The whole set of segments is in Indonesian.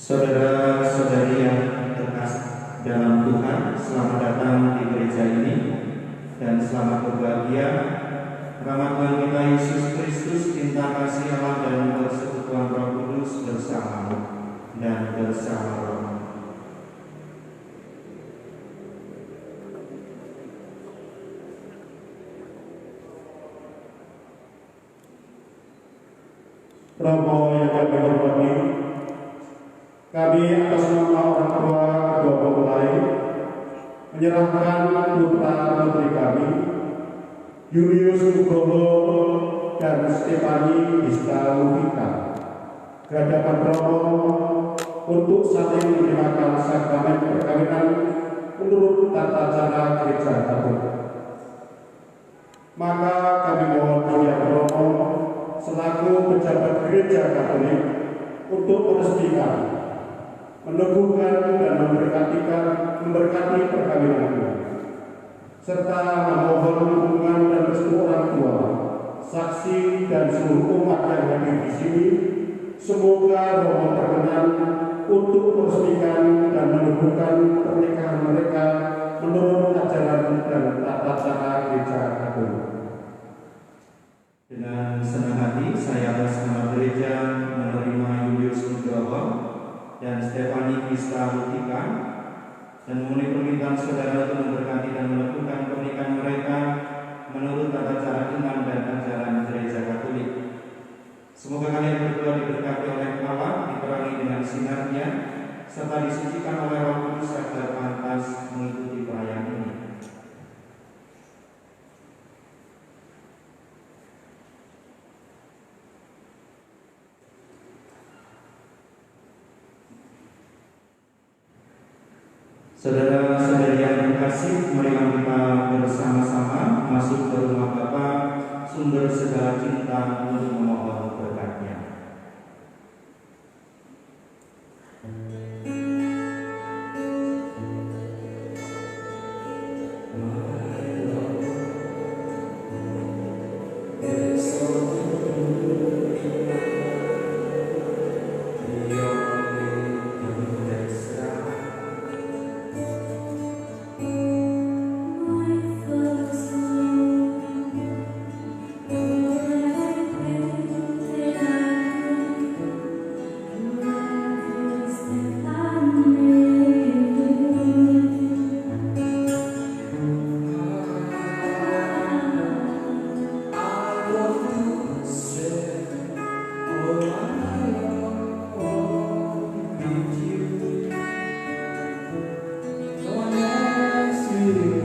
Saudara-saudari yang terkasih dalam Tuhan, selamat datang di gereja ini dan selamat berbahagia. Rahmat Tuhan kita Yesus Kristus, cinta kasih Allah dan persekutuan Roh Kudus bersamamu dan bersama roh. Romo yang kami hormati, kami atas nama orang tua kedua mempelai menyerahkan putra putri kami Julius Nugroho dan Stefani Gista Luvika ke hadapan Romo untuk saling menerima sakramen perkawinan menurut tata cara Gereja Katolik. Maka kami mohon Yang Romo selaku pejabat Gereja Katolik untuk meresmikan, meneguhkan dan memberkati perkawinanmu, serta memohon dukungan dan restu orang tua, saksi dan seluruh umat yang hadir di sini. Semoga Romo berkenan untuk meresmikan dan meneguhkan pernikahan mereka menurut ajaran dan tata cara Gereja Katolik. Dengan senang hati saya atas nama gereja menerima Julius Nugroho dan Stefani Gista Luvika dan memenuhi permintaan saudara untuk memberkati dan meneguhkan pernikahan mereka menurut tata cara iman dan ajaran Gereja Katolik. Semoga kalian berdua diberkati oleh Allah, diperangi dengan sinarnya, serta disucikan oleh Roh Kudus agar pantas mengikuti perayaan ini. Saudara-saudari yang terkasih, mari kita bersama-sama masuk ke rumah Bapa, sumber segala cinta, untuk memohon berkat-Nya. You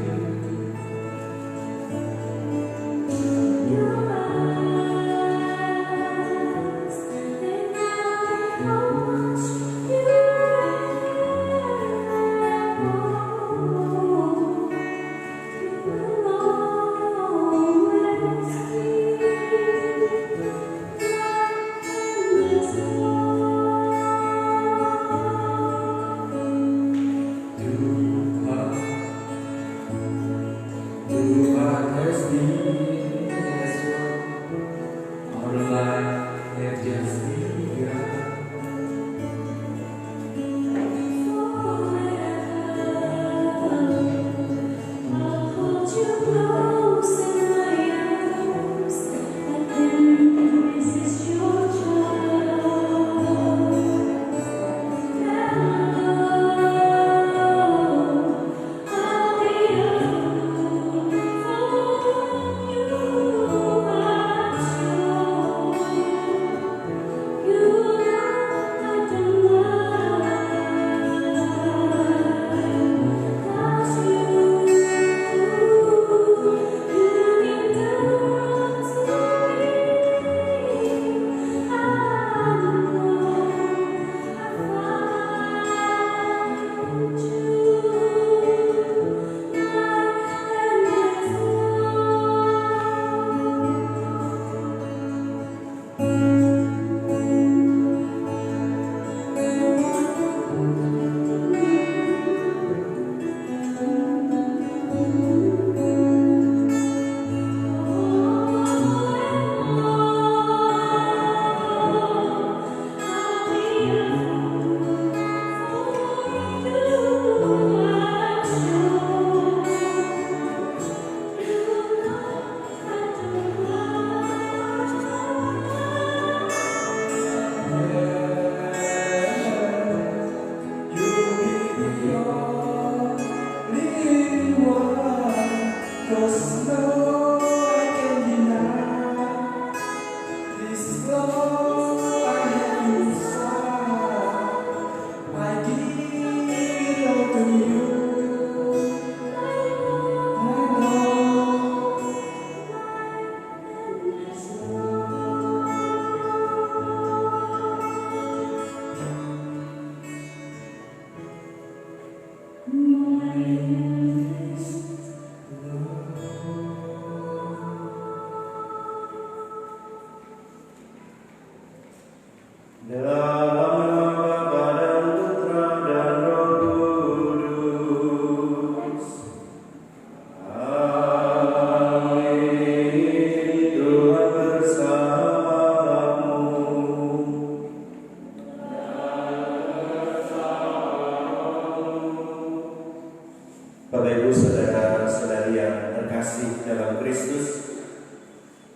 Bapak Ibu saudara-saudari yang terkasih dalam Kristus,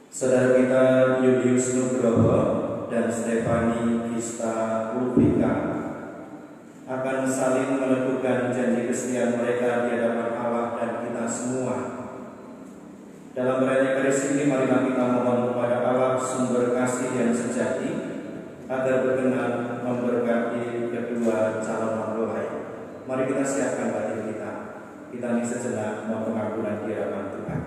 saudara kita Yulius Nugroho dan Stefani Gista Ulfika akan saling meneguhkan janji kesetiaan mereka di hadapan Allah dan kita semua. Dalam perayaan Ekaristi ini, marilah kita mohon kepada Allah sumber kasih yang sejati agar berkenan memberkati kedua calon mempelai. Mari kita siapkan batin kita. Kita ini sejenak mohon pengakuan di hadapan Tuhan.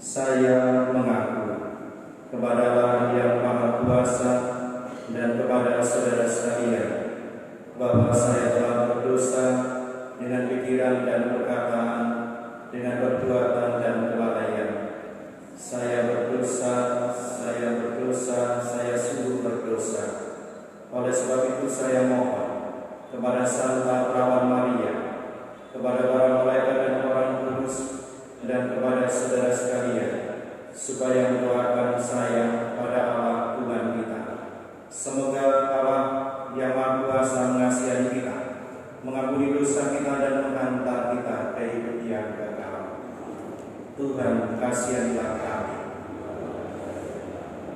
Saya mengaku kepada Allah yang Maha Kuasa dan kepada saudara sekalian bahwa saya telah berdosa dengan pikiran dan perkataan, dengan perbuatan dan kelalaian. Saya berdosa, saya sungguh berdosa. Oleh sebab itu saya mohon kepada Santa Perawan Maria, kepada para malaikat dan orang kudus, dan kepada saudara sekalian, supaya mendoakan saya pada Allah Tuhan kita. Semoga Allah yang Maha Kuasa mengasihi kita, mengampuni dosa kita dan menghantar kita ke hidup yang kekal. Tuhan, kasihanilah kami.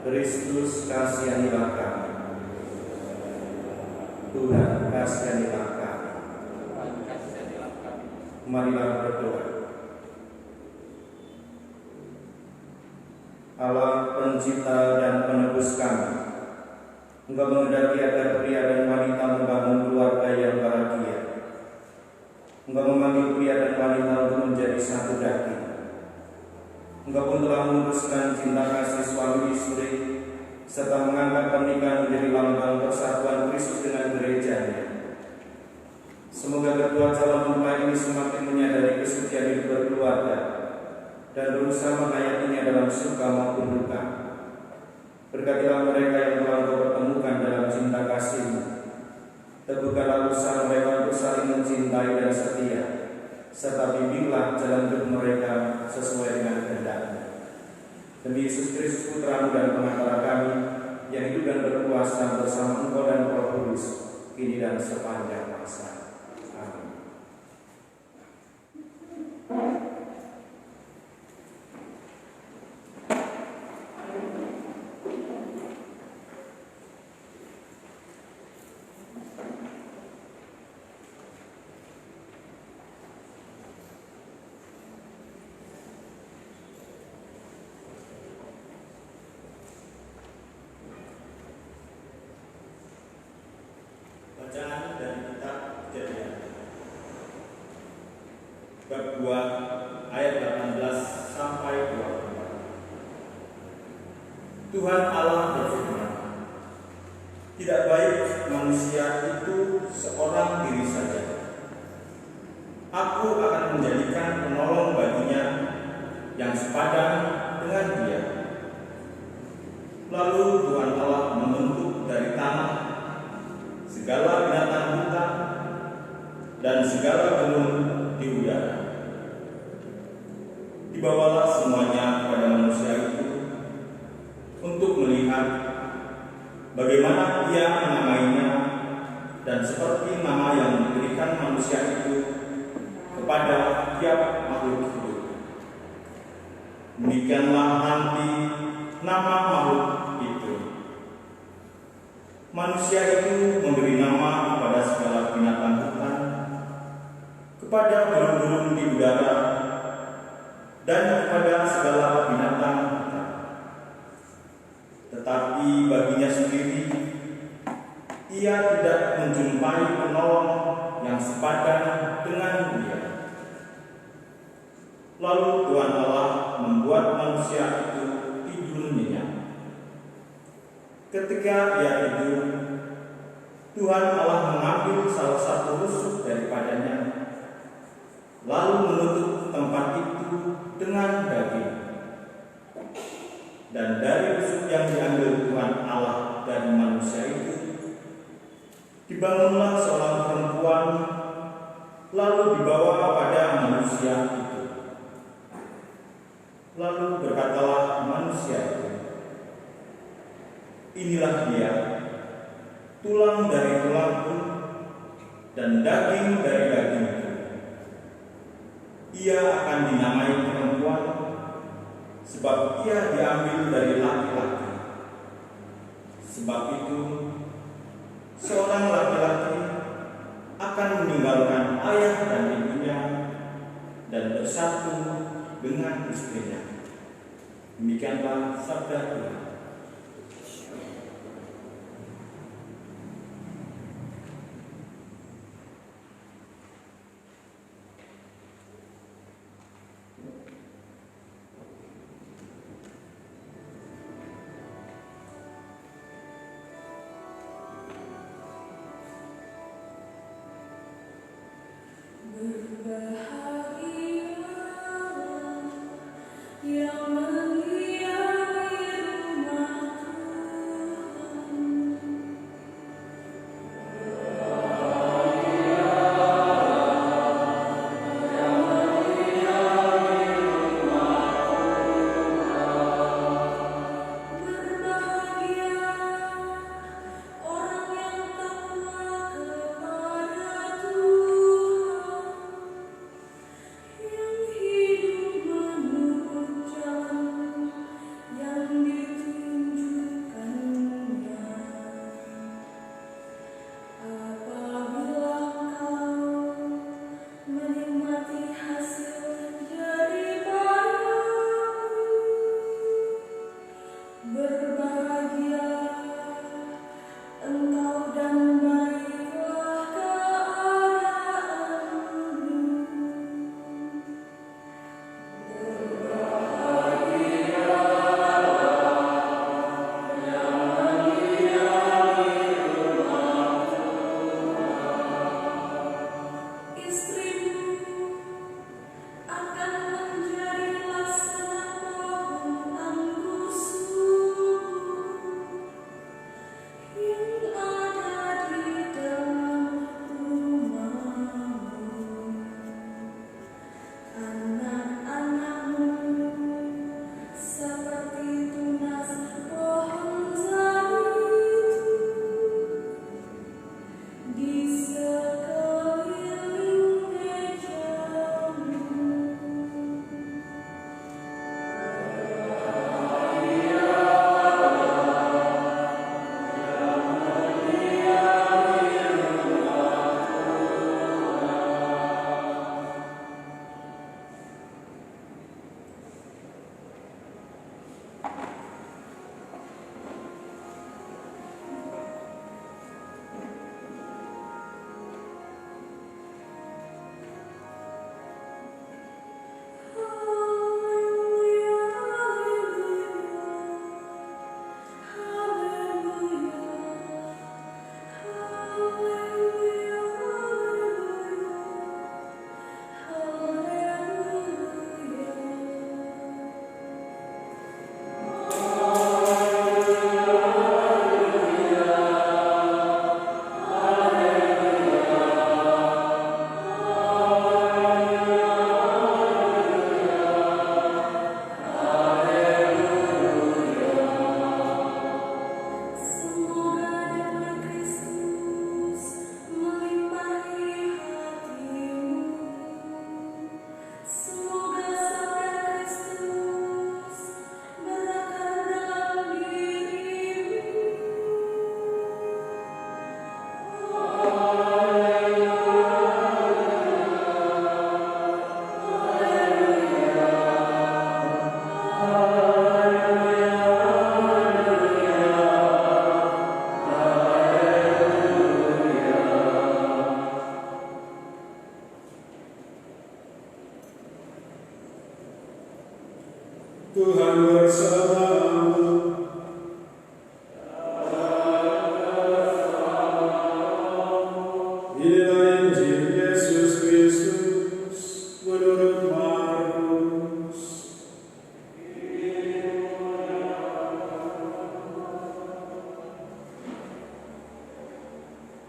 Kristus, kasihanilah kami. Tuhan, kasihanilah kami. Marilah berdoa. Allah pencipta dan penebus kami, Engkau menghendaki agar pria dan wanita membangun keluarga yang bahagia. Engkau memanggil pria dan wanita untuk menjadi satu daging. Engkau pun telah memutuskan cinta kasih suami istri, serta mengangkat pernikahan menjadi lambang persatuan Kristus dengan gerejanya. Semoga kedua calon mempelai ini semakin menyadari kesucian hidup berkeluarga dan berusaha menghayatinya dalam suka maupun duka. Berkatilah mereka yang telah Engkau pertemukan dalam cinta kasih-Mu. Teguhkanlah usaha mereka untuk saling mencintai dan setia, serta bimbinglah jalan hidup mereka sesuai dengan kehendak-Mu. Demi Yesus Kristus Putra-Mu dan Pengantara kami, yang hidup dan berkuasa bersama Engkau dan Roh Kudus, kini dan sepanjang masa. Amin. Bacaan dari kitab Kejadian bab 2 ayat 18 sampai 24. Tuhan Allah berfirman, tidak baik manusia itu seorang diri saja. Aku akan menjadikan penolong baginya yang sepadan dengan dia. Lalu Tuhan Allah membentuk dari tanah segala binatang hutan dan segala gunung di udara. Dibawalah semuanya kepada manusia itu untuk melihat bagaimana ia menamainya, dan seperti nama yang diberikan manusia itu kepada tiap makhluk hidup. Demikianlah nanti nama makhluk itu. manusia itu memberi nama kepada segala binatang hutan, kepada burung-burung di udara, dan kepada segala binatang hutan. Tetapi baginya sendiri, ia tidak menjumpai penolong yang sepadan dengan dia. Lalu Tuhan Allah membuat manusia itu tidur nyenyak. Ketika ia tidur, Tuhan Allah mengambil salah satu rusuk daripadanya, lalu menutup tempat itu dengan daging. Dan dari rusuk yang diambil Tuhan Allah dari manusia itu, dibangunlah seorang perempuan, lalu dibawa pada manusia itu. Lalu berkatalah manusia itu, inilah dia, tulang dari tulangku dan daging dari dagingku. Ia akan dinamai perempuan, sebab ia diambil dari laki-laki. Sebab itu, seorang laki-laki akan meninggalkan ayah dan ibunya dan bersatu dengan istrinya. Demikianlah sabda Tuhan. Yang mengiami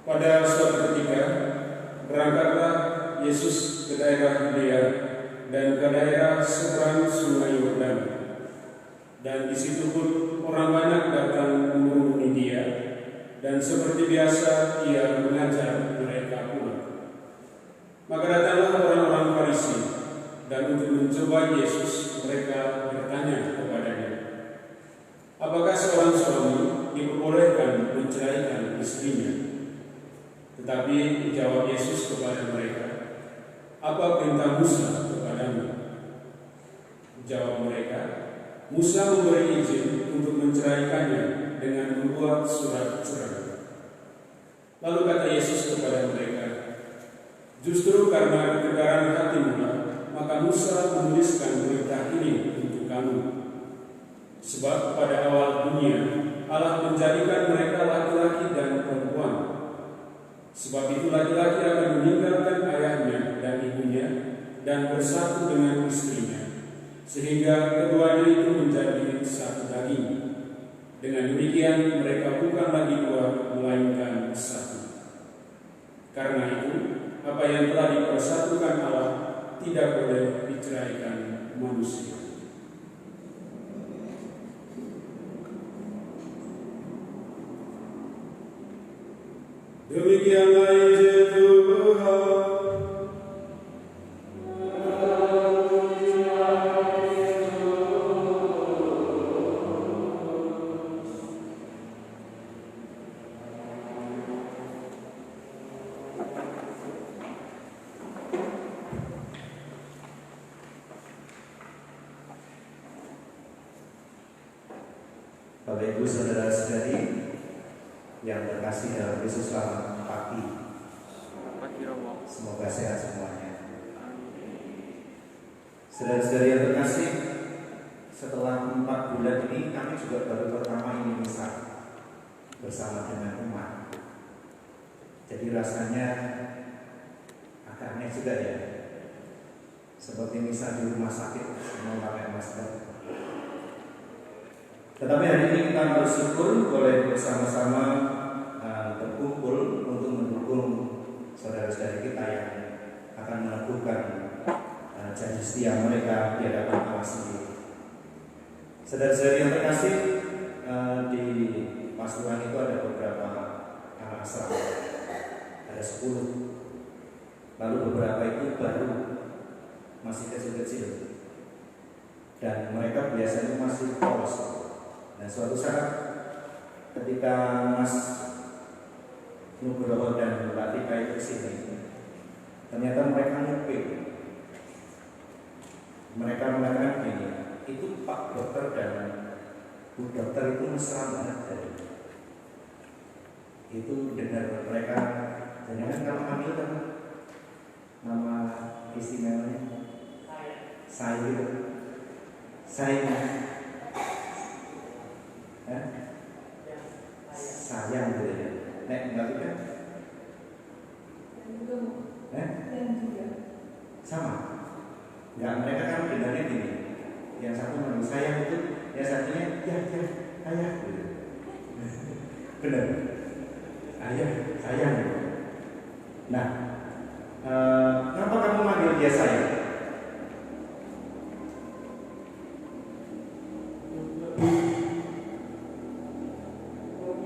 Pada suatu ketika berangkatlah Yesus ke daerah Yudea dan ke daerah seberang Sungai Yordan. Dan di situ pun orang banyak datang mengunjungi Dia, dan seperti biasa Ia mengajar mereka pula. Maka datanglah orang-orang Farisi, dan untuk mencoba Yesus mereka bertanya kepadanya, apakah seorang suami diperbolehkan menceraikan istrinya? Tetapi jawab Yesus kepada mereka, apa perintah Musa kepadamu? Jawab mereka, Musa memberi izin untuk menceraikannya dengan membuat surat cerai. Lalu kata Yesus kepada mereka, justru karena ketegaran hatimu maka Musa menuliskan berita ini untuk kamu. Sebab pada awal dunia Allah menjadikan mereka laki-laki dan perempuan. Sebab itu laki-laki akan meninggalkan ayahnya dan ibunya dan bersatu dengan istrinya, sehingga keduanya itu menjadi satu daging. Dengan demikian mereka bukan lagi dua, melainkan satu. Karena itu, apa yang telah dipersatukan Allah tidak boleh diceraikan manusia. Demikianlah Injil Tuhan. Bapak Ibu saudara-saudari yang terkasih dalam Kristus, selamat pagi. Semoga sehat semuanya. Saudara-saudari yang terkasih, setelah 4 bulan ini kami juga baru pertama ini misa bersama dengan umat. Jadi rasanya agak aneh juga ya, seperti misa di rumah sakit semua pakai masker. Tetapi hari ini kita bersyukur boleh bersama-sama berkumpul untuk mendukung saudara-saudari kita yang akan meneguhkan janji setia mereka di hadapan Allah sendiri. Saudara-saudari yang terkasih, di Pasuruan itu ada beberapa anak asrama, ada 10. Lalu beberapa itu baru masih kecil-kecil, dan mereka biasanya masih polos. Dan suatu saat ketika Mas Nugroho dan Mbak Tika itu kesini, ternyata mereka nyepi. Mereka mengatakan gini, itu Pak Dokter dan Bu Dokter itu mesra banget dari itu. Dengar mereka, jangan kalau hamil kan nama istimewanya saya gitu, sayang gitu ya. Nek enggak juga? Sama? Enggak, mereka kan dengarnya gini. Yang satu menurut sayang itu, yang satunya ya ayah gitu. Benar? Ayah, sayang. Nah, kenapa kamu manggil dia sayang?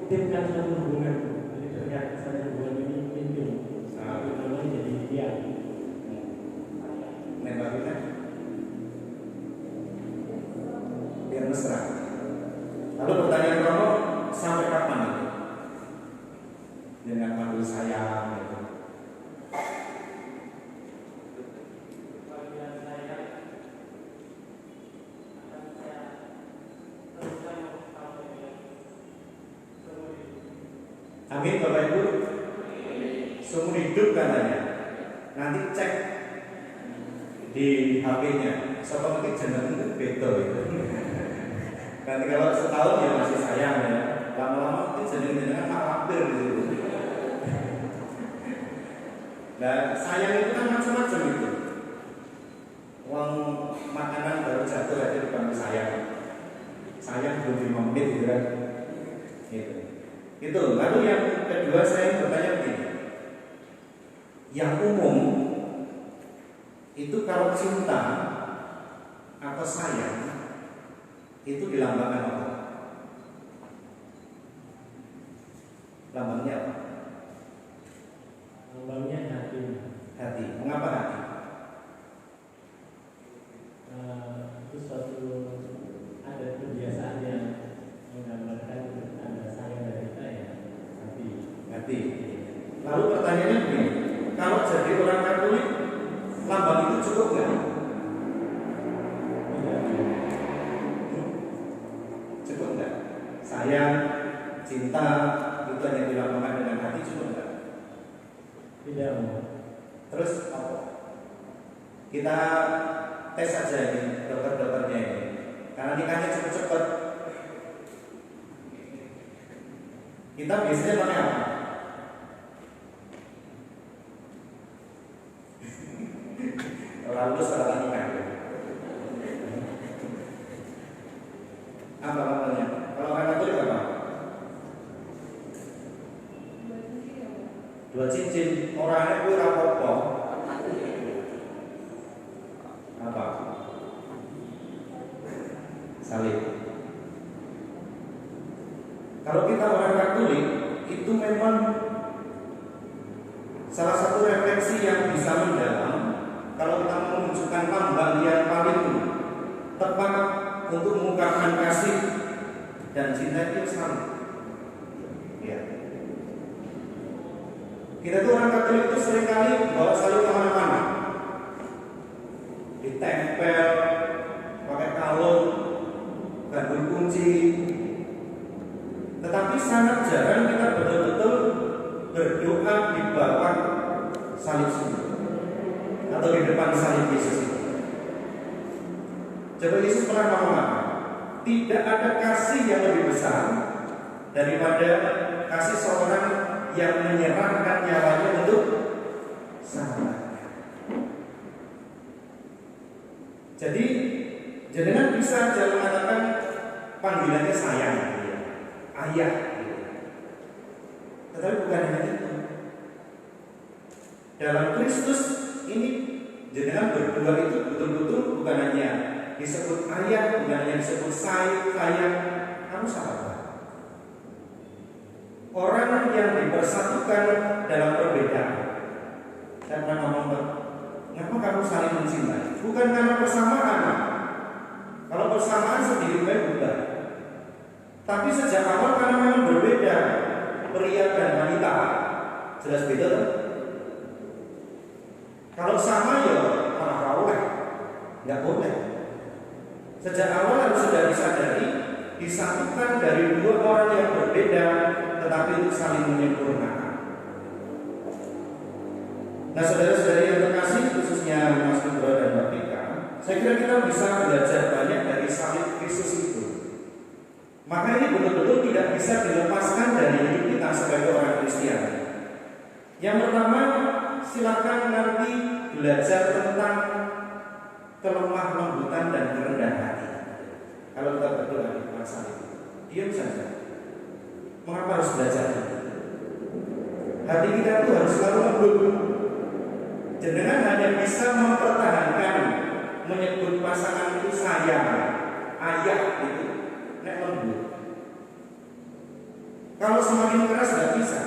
Tim kan satu hubungan, jadi terlihat satu hubungan ini intim, namanya jadi dia. Nembak kita, biar mesra. Lalu pertanyaan kamu, sampai kapan itu dengan manggil sayang gitu? Amin Bapak Ibu. Seumur hidup katanya. Nanti cek di HP-nya, soal ngetik jeneng itu beda itu. Nanti kalau setahun ya masih sayang ya, lama-lama itu jeneng-jenengan mampir gitu. Nah, sayang itu kan macam-macam itu. Uang makanan baru jatuh aja dipanggil sayang. Sayang belum 5 menit gitu kan. Gitu. Lalu yang kedua saya bertanya begini, yang umum itu kalau cinta atau sayang itu dilambangkan apa? Lambangnya apa? Lambangnya hati. Hati. Mengapa hati? Itu suatu ada kebiasaan yang menggambarkan tanda sayang dari kita ya, hati. Hati. Lalu pertanyaannya begini, kalau jadi orang Katolik, lambang itu cukup nggak? Cukup nggak? Sayang, cinta, itu hanya dilambangkan dengan hati, cukup nggak? Tidak. Terus apa? Kita tes saja ini dokter-dokternya ini, karena nikahnya cepet-cepet. Kita biasanya pakai apa? Orang lulus setelah nikah. Apa namanya? Kalau orang Katolik apa? 2 cincin. Orangnya gue rapopo. Apa? Salib. Kalau kita orang Katolik itu memang salah satu refleksi yang bisa mendalam. Kalau kita menunjukkan lambang yang paling tepat untuk mengungkapkan kasih dan cinta itu salib. Ya. Kita tuh orang Katolik itu seringkali bawa salib kemana-mana, ditempel, pakai kalung, gantung kunci. Tetapi sangat jarang kita betul-betul berdoa di bawah salib itu atau di depan salib Yesus itu. Coba Yesus pernah ngomong apa? Tidak ada kasih yang lebih besar daripada kasih seorang yang menyerahkan nyawanya untuk sahabatnya. Jadi jenengan bisa aja mengatakan panggilannya sayang, ayah, tetapi bukan hanya itu. Dalam Kristus ini jenengan berdua itu betul-betul bukan hanya disebut ayah, bukan hanya disebut sayang, kamu sahabat. Orang yang dipersatukan dalam perbedaan. Saya pernah ngomong, kenapa kamu saling mencintai? Bukan karena persamaan. Kalau persamaan sendiri baik bukan. Tapi sejak awal karena memang berbeda, pria dan wanita, jelas beda kan? Kalau sama ya malah boleh, nggak boleh. Sejak awal harus sudah disadari, disatukan dari 2 orang yang berbeda, tetapi untuk saling menyempurnakan. Nah, saudara-saudari yang terkasih, khususnya Mas Nugro dan Mbak Tika, saya kira kita bisa belajar banyak dari salib Kristus itu. Maka ini betul-betul tidak bisa dilepaskan dari hidup kita sebagai orang Kristen. Yang pertama, silakan nanti belajar tentang kelemah lembutan dan kerendahan hati. Kalau kita berdoa di depan salib, diam saja. Mengapa harus belajar? Hati kita itu harus selalu lembut. Jenengan hanya bisa mempertahankan menyebut pasangan itu sayang, ayah itu, nek lembut. Kalau semakin keras nggak bisa.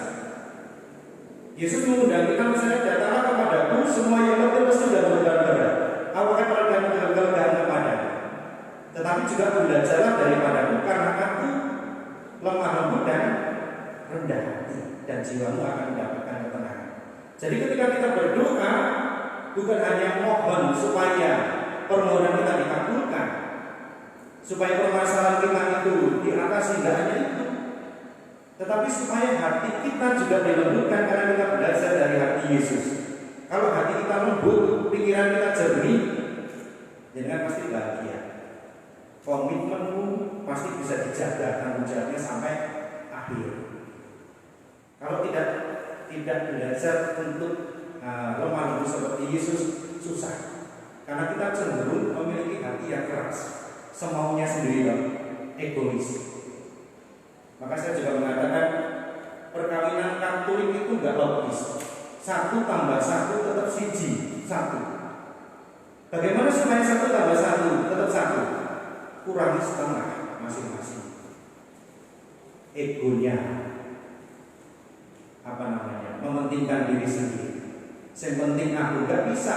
Yesus mengundang kita misalnya, datanglah kepadaku semua yang letih lesu dan beban berat, aku akan memberikan kelegaan kepada. Tetapi juga belajarlah daripadaku, karena aku lemah lembut dan rendah hati, dan jiwamu akan mendapatkan ketenangan. Jadi ketika kita berdoa, bukan hanya mohon supaya permohonan kita dikabulkan, supaya permasalahan kita itu diatasi, tidak hanya itu, tetapi supaya hati kita juga dilembutkan karena kita belajar dari hati Yesus. Kalau hati kita lembut, pikiran kita jernih, jangan pasti bahagia. Komitmenmu pasti bisa dijaga tanggung jawabnya sampai akhir. Kalau tidak belajar untuk lemah lembut seperti Yesus, susah. Karena kita cenderung memiliki hati yang keras, semaunya sendiri, egois. Maka saya juga mengatakan perkawinan Katolik itu nggak logis. 1 tambah 1 tetap siji, 1. Bagaimana supaya 1 tambah 1 tetap 1? Kurangi setengah masing-masing. Egonya, mementingkan diri sendiri. Yang penting aku, gak bisa.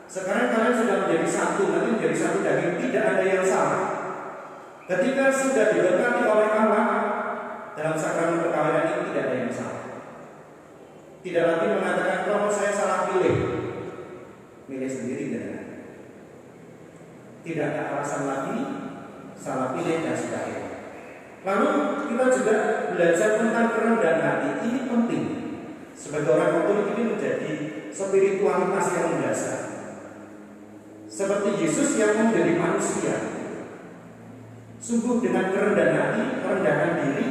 Sekarang kalian sudah menjadi 1, nanti menjadi 1 daging, tidak ada yang salah. Ketika sudah diberkati oleh Allah dalam sakramen perkawinan ini, tidak ada yang salah. Tidak lagi mengatakan kalau saya salah pilih sendiri dengan. Tidak ada alasan lagi salah pilih dan sebagainya. Lalu kita juga belajar tentang kerendahan hati. Ini penting. Sebagai orang Katolik ini menjadi spiritualitas yang mendasar. Seperti Yesus yang menjadi manusia, sungguh dengan kerendahan hati, merendahkan diri,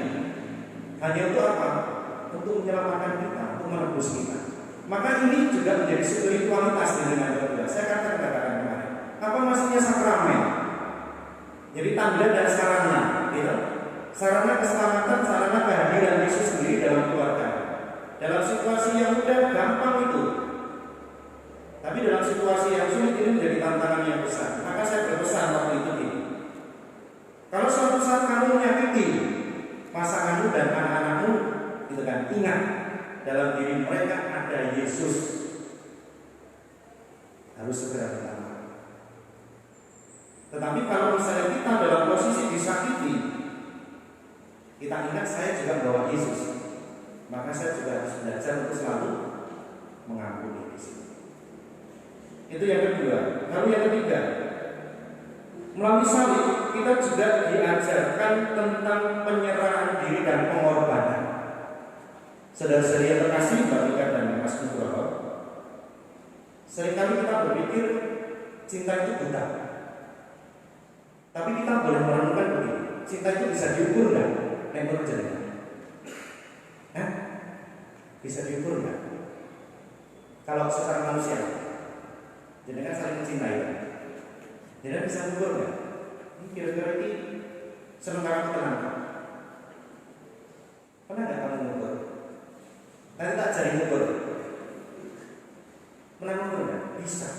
hanya untuk apa? Untuk menyelamatkan kita, untuk menebus kita. Maka ini juga menjadi spiritualitas dengan kedua. Saya katakan kemarin. Apa maksudnya sakramen? Jadi tanda dan sarana, gitu. Sarana keselamatan, sarana kehadiran Yesus sendiri dalam keluarga. Dalam situasi yang mudah, gampang itu. Tapi dalam situasi yang sulit ini menjadi tantangan yang besar. Maka saya berpesan waktu itu ini. Kalau suatu saat kamu menyakiti pasanganmu dan anak-anakmu, gitu kan, ingat dalam diri mereka ada Yesus. Harus segera ditangani. Tetapi kalau misalnya kita dalam posisi disakiti, kita ingat saya juga bawa Yesus. Maka saya juga harus belajar untuk selalu mengampuni di sini. Itu yang kedua. Lalu yang ketiga, melalui salib kita juga diajarkan tentang penyerahan diri dan pengorbanan. Saudara-saudari yang terkasih, Bapak dan Mas Nugroho, seringkali kita berpikir cinta itu buta. Tapi kita boleh merenungkan begini, cinta itu bisa diukur nggak? Menurut jenengan? Bisa diukur nggak? Kalau secara manusia, jenengan saling mencintai, jenengan bisa mengukur nggak? Ini kira-kira ini sementara tenang. Pernah nggak kamu mengukur? Nanti tak jadi mengukur. Pernah mengukur nggak? Bisa.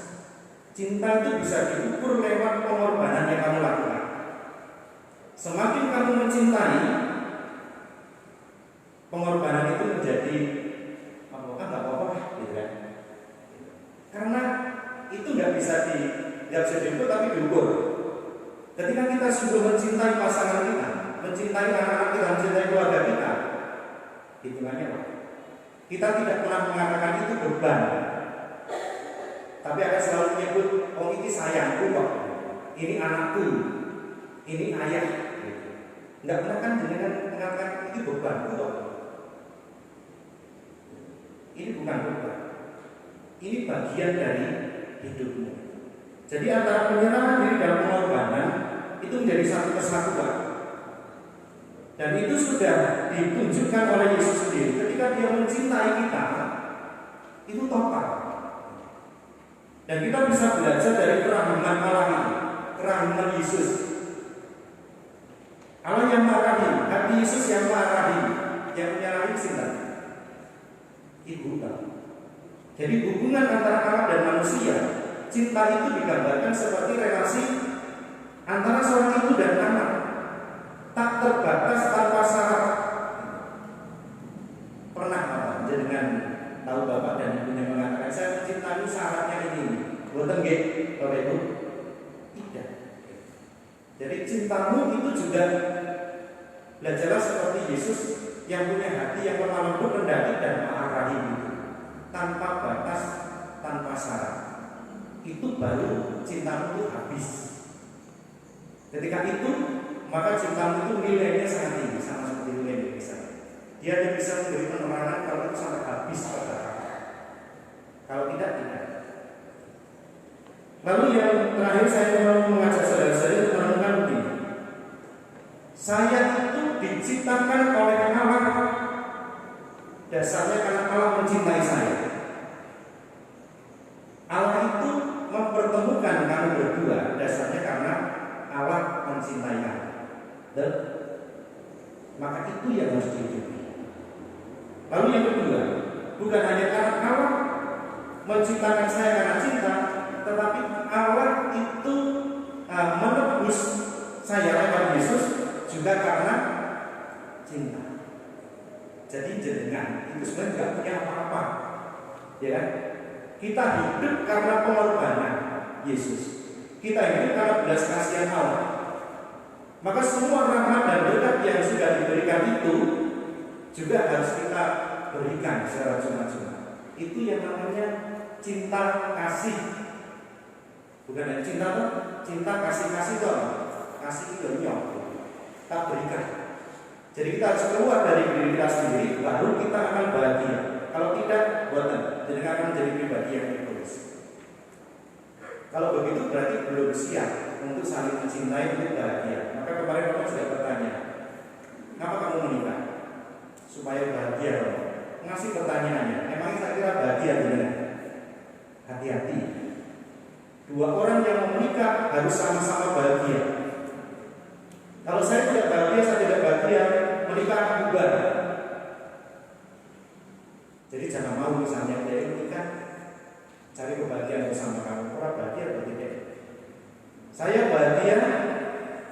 Cinta itu bisa diukur lewat pengorbanan yang kamu lakukan. Semakin kamu mencintai, pengorbanan itu menjadi nggak apa-apa, gitu kan? Karena itu nggak bisa diukur, tapi diukur. Ketika kita sungguh mencintai pasangan kita, mencintai anak-anak kita, mencintai keluarga kita, hitungannya apa? Kita tidak pernah mengatakan itu beban, tapi akan selalu menyebut, oh ini sayangku kok, ini anakku, ini ayah. Nggak pernah kan dengan mengatakan itu bebanku kok. Ini bukan beban, ini bagian dari hidupmu. Jadi antara penyerahan diri dan pengorbanan itu menjadi satu kesatuan. Dan itu sudah ditunjukkan oleh Yesus sendiri. Ketika dia mencintai kita, itu total. Dan kita bisa belajar dari kerahiman Allah ini, kerahiman Yesus. Allah yang marahi, hati Yesus yang marahi, yang menyalahi cinta. Ibu tahu. Jadi hubungan antara Allah dan manusia, cinta itu digambarkan seperti relasi antara seorang ibu dan anak, tak terbatas tanpa syarat. Pernah apa? Dengan tahu bapak dan ibunya mengatakan saya mencintai syaratnya ini, bukan nggih, Bapak Ibu? Tidak. Jadi cintamu itu juga belajarlah seperti Yesus yang punya hati yang lemah lembut, rendah hati dan maha rahim itu, tanpa batas, tanpa syarat. Itu baru cintamu itu habis. Ketika itu, maka cintamu itu nilainya sangat tinggi, sama seperti nilai Indonesia. Dia hanya bisa memberi penerangan kalau itu sampai habis pada kakak. Kalau tidak, tidak. Lalu yang terakhir saya mau mengajak saudara-saudari untuk merenungkan begini. Saya itu diciptakan oleh Allah dasarnya karena Allah mencintai saya. Allah itu mempertemukan kamu berdua dasarnya karena Allah mencintai kamu. Dan maka itu yang harus dihidupi. Lalu yang kedua, Bukan hanya karena Allah menciptakan saya karena cinta, tetapi Allah itu menebus saya lewat Yesus juga karena cinta. Jadi jenengan itu sebenarnya tidak punya apa-apa, ya kan? Kita hidup karena pengorbanan Yesus. Kita hidup karena belas kasihan Allah. Maka semua rahmat dan berkat yang sudah diberikan itu juga harus kita berikan secara cuma-cuma. Itu yang namanya cinta kasih. Bukan hanya cinta tuh, cinta kasih toh. Kasih itu nyok. Tak berikan. Jadi kita harus keluar dari diri kita sendiri, baru kita akan bahagia. Kalau tidak, buatan. Jadi akan menjadi pribadi yang egois. Kalau begitu berarti belum siap untuk saling mencintai, untuk bahagia. Maka kemarin Bapak sudah bertanya, kenapa kamu menikah? Supaya bahagia. Ngasih pertanyaannya, emangnya saya kira bahagia benar? Hati-hati. Dua orang yang menikah harus sama-sama bahagia. Kalau saya tidak bahagia, saya tidak bahagia, menikah bubar. Jadi jangan mau misalnya dia menikah, cari kebahagiaan bersama kamu. Orang bahagia berarti dia. Saya bahagia,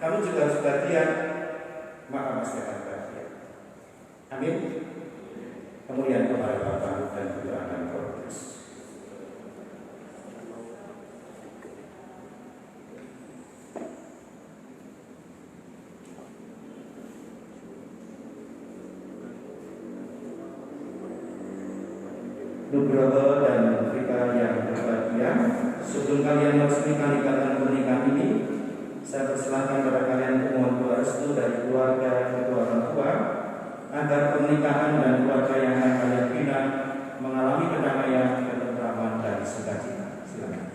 kamu juga harus bahagia, maka pasti akan bahagia. Amin. Kemudian kepada Bapa dan Putra dan Roh Kudus. Nugroho dan kita yang berbahagia, sebelum kalian meresmikan ikatan pernikahan ini, saya persilahkan kepada kalian untuk mohon doa restu dari keluarga kedua orang tua agar pernikahan dan keluarga yang akan kalian bina mengalami kedamaian, ketentraman dan sukacita. Silakan.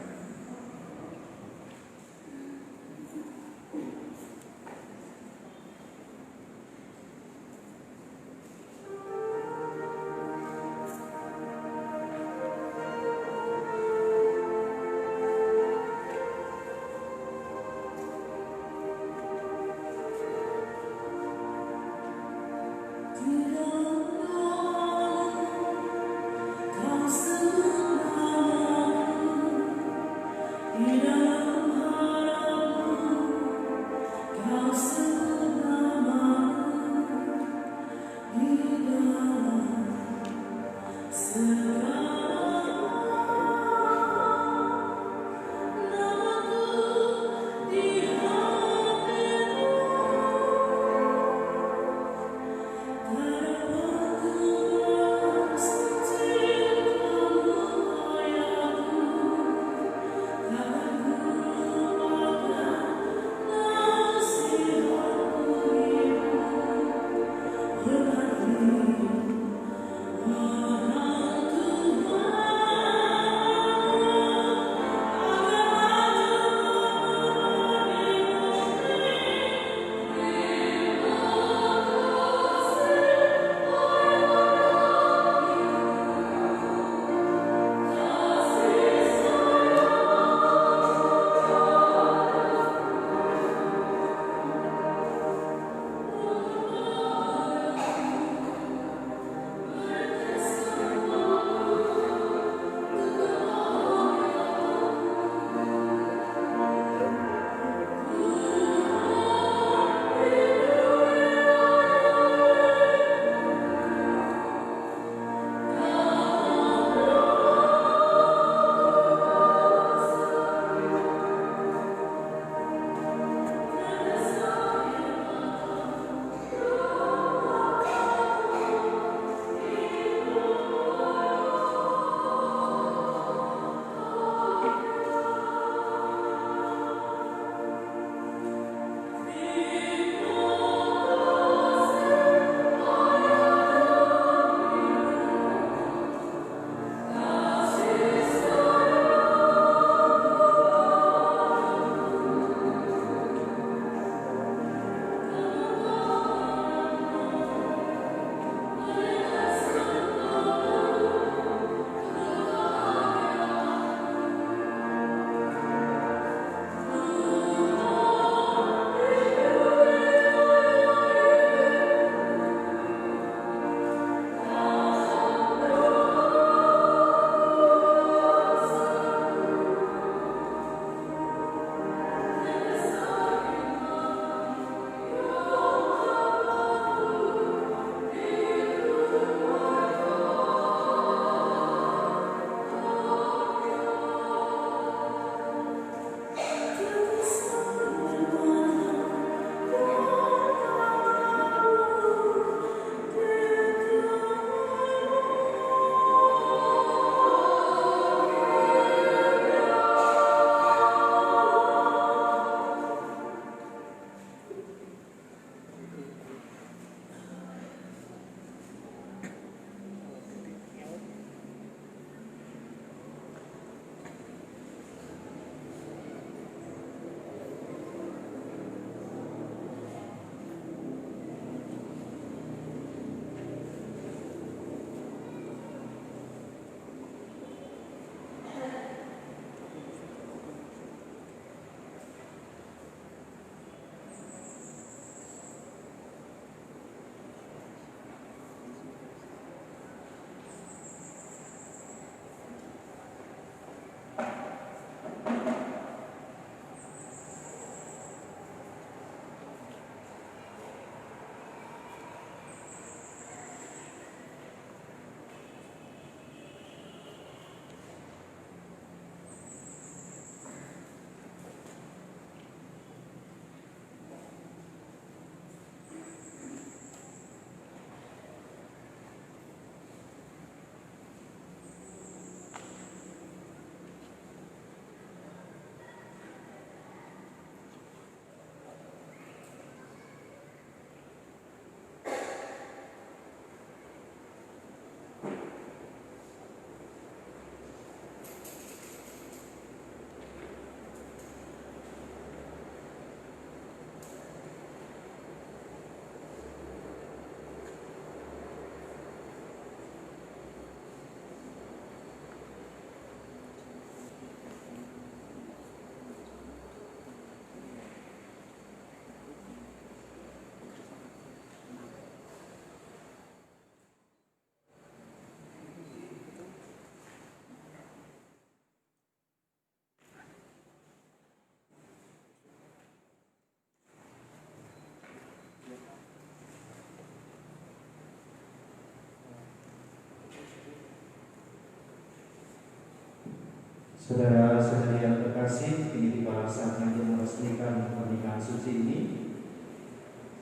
Saudara-saudari yang terkasih, ini tiba saatnya untuk meresmikan pernikahan suci ini.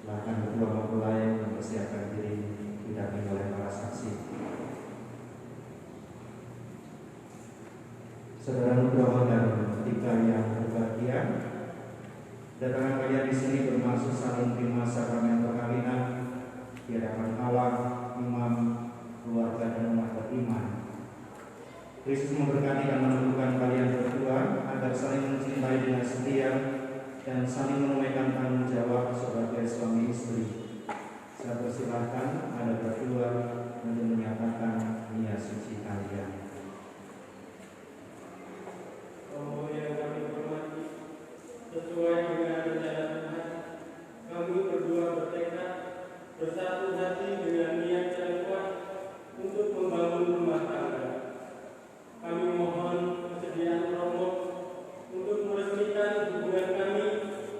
Silakan berdua mempelai mempersiapkan diri didampingi oleh para saksi. Saudara Nugroho dan ketika yang berbahagia, kedatangan kalian di sini bermaksud saling terima sakramen perkawinan di hadapan Allah, imam, keluarga dan umat beriman. Kristus memberkati dan menentukan kalian berdua agar saling mencintai dengan setia dan saling menunaikan tanggung jawab sebagai suami istri. Saya persilahkan Anda berdua untuk menyatakan niat suci kalian. Oh yang kami hormati, sesuai dengan rencana Tuhan, kami berdua bertekad bersatu hati dengan niat yang kuat untuk membangun rumah tangga. Kami mohon kesediaan Romo untuk meresmikan hubungan kami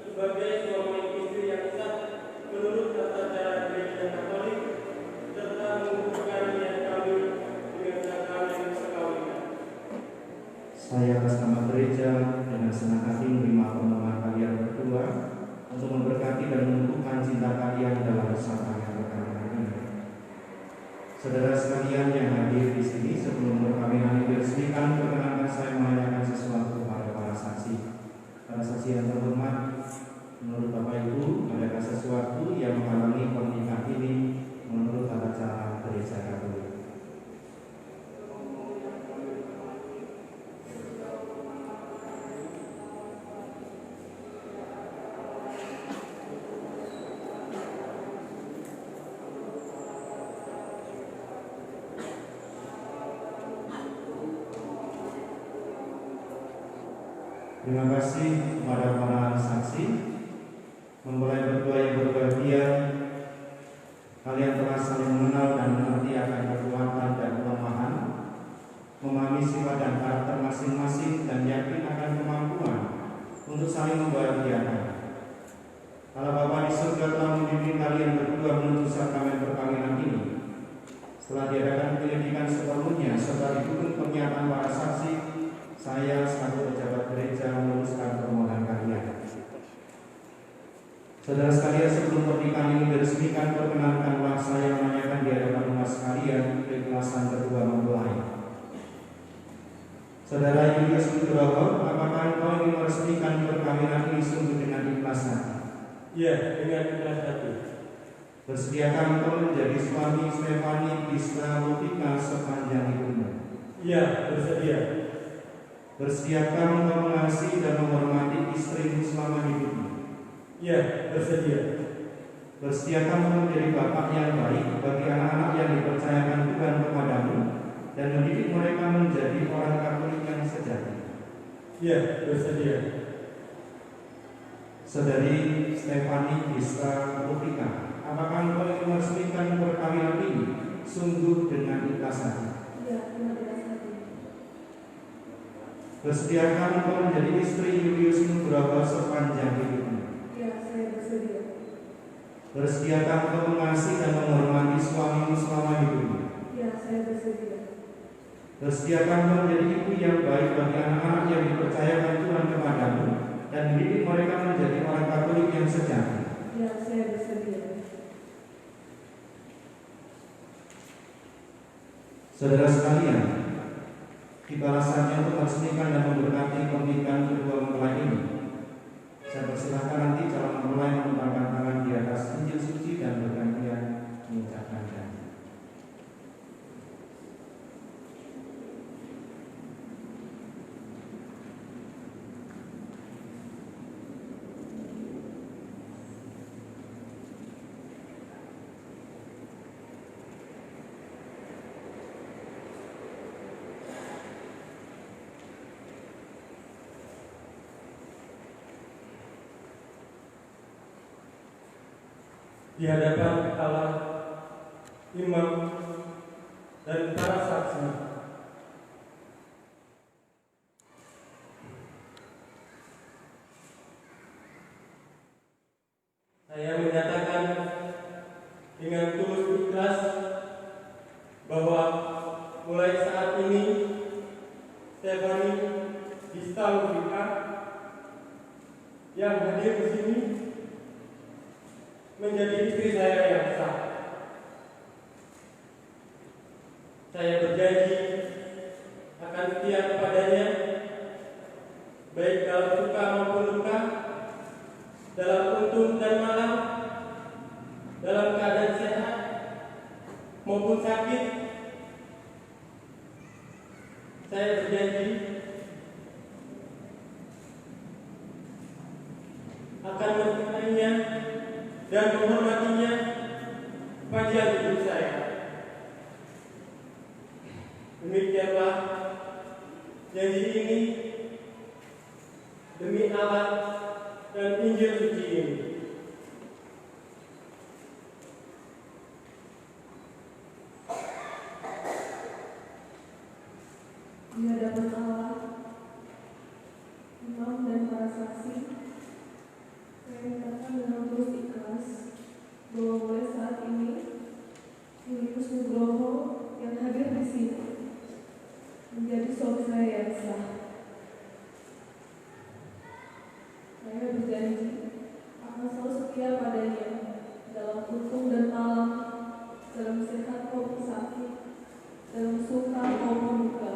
sebagai suami istri yang sah menurut tata cara Gereja Katolik, serta mengukuhkan niat kami dengan sakramen perkawinan. Saya atas nama gereja dengan senang hati menerima permohonan kalian berdua untuk memberkati dan menumbuhkan cinta kalian dalam sakramen perkawinan ini. Saudara sekalian yang hadir di sini, sebelum perkawinan ini diresmikan, perkenankan saya menanyakan sesuatu kepada para saksi. Para saksi yang terhormat, menurut Bapak Ibu, adakah sesuatu yang menghalangi pernikahan ini menurut tata cara Gereja Katolik? Terima kasih kepada para saksi. Mempelai berdua yang berbahagia, kalian telah saling mengenal dan mengerti akan kekuatan dan kelemahan, memahami sifat dan karakter masing-masing, dan yakin akan kemampuan untuk saling membahagiakan. Allah Bapa di surga telah membimbing kalian berdua menuju sakramen perkawinan ini. Setelah diadakan penyelidikan sepenuhnya serta didukung pernyataan para saksi, saya selaku pejabat gereja meneruskan permohonan kalian. Saudara sekalian, sebelum pernikahan ini diresmikan, perkenankanlah saya menanyakan di hadapan umat sekalian keikhlasan kedua mempelai. Saudara Julius Nugroho, apakah engkau ingin meresmikan perkawinan ini sungguh dengan ikhlas hati? Ya, dengan ikhlas hati. Bersediakah engkau menjadi suami Stefani Krishna Lutika sepanjang hidupmu? Ya, bersedia. Bersediakah engkau mengasihi dan menghormati istrimu selama hidupmu? Ya, bersedia. Bersediakah engkau menjadi bapak yang baik bagi anak-anak yang dipercayakan Tuhan kepadamu dan mendidik mereka menjadi orang Katolik yang sejati? Ya, bersedia. Saudari Stefani Krishna Lutika, apakah engkau ingin meresmikan perkawinan ini sungguh dengan ikhlas hati? Ya, dengan ikhlas hati. Bersediakah engkau menjadi istri Julius Nugroho sepanjang hidupmu? Ya, saya bersedia. Bersediakah engkau mengasihi dan menghormati suamimu selama hidupmu? Ya, saya bersedia. Bersediakah engkau menjadi ibu yang baik bagi anak-anak yang dipercayakan Tuhan kepadamu dan mendidik mereka menjadi orang Katolik yang sejati? Ya, saya bersedia. Saudara sekalian, tiba saatnya untuk meresmikan dan memberkati pernikahan kedua mempelai ini. Saya persilahkan nanti calon mempelai mengembangkan tangan di atas Injil suci dan bergantian mengucapkan janji. Di hadapan Allah, imam, dan para saksi, saya menyatakan dengan tulus ikhlas bahwa mulai saat ini Stefani Saya berjanji akan setia kepadanya, baik dalam suka maupun duka, dalam untung dan malam, dalam keadaan sehat maupun sakit. Saya berjanji akan mencintainya dan menghormatinya sepanjang hidup saya. Demikianlah janji ini demi Allah dan Injil suci ini. Di hadapan Allah, imam dan para saksi, saya nyatakan dengan tulus ikhlas bahwa mulai saat ini Julius Nugroho yang hadir di sini menjadi suami saya yang sah. Saya berjanji akan selalu setia padanya dalam untung dan malam, dalam sehat maupun sakit, dalam suka maupun duka.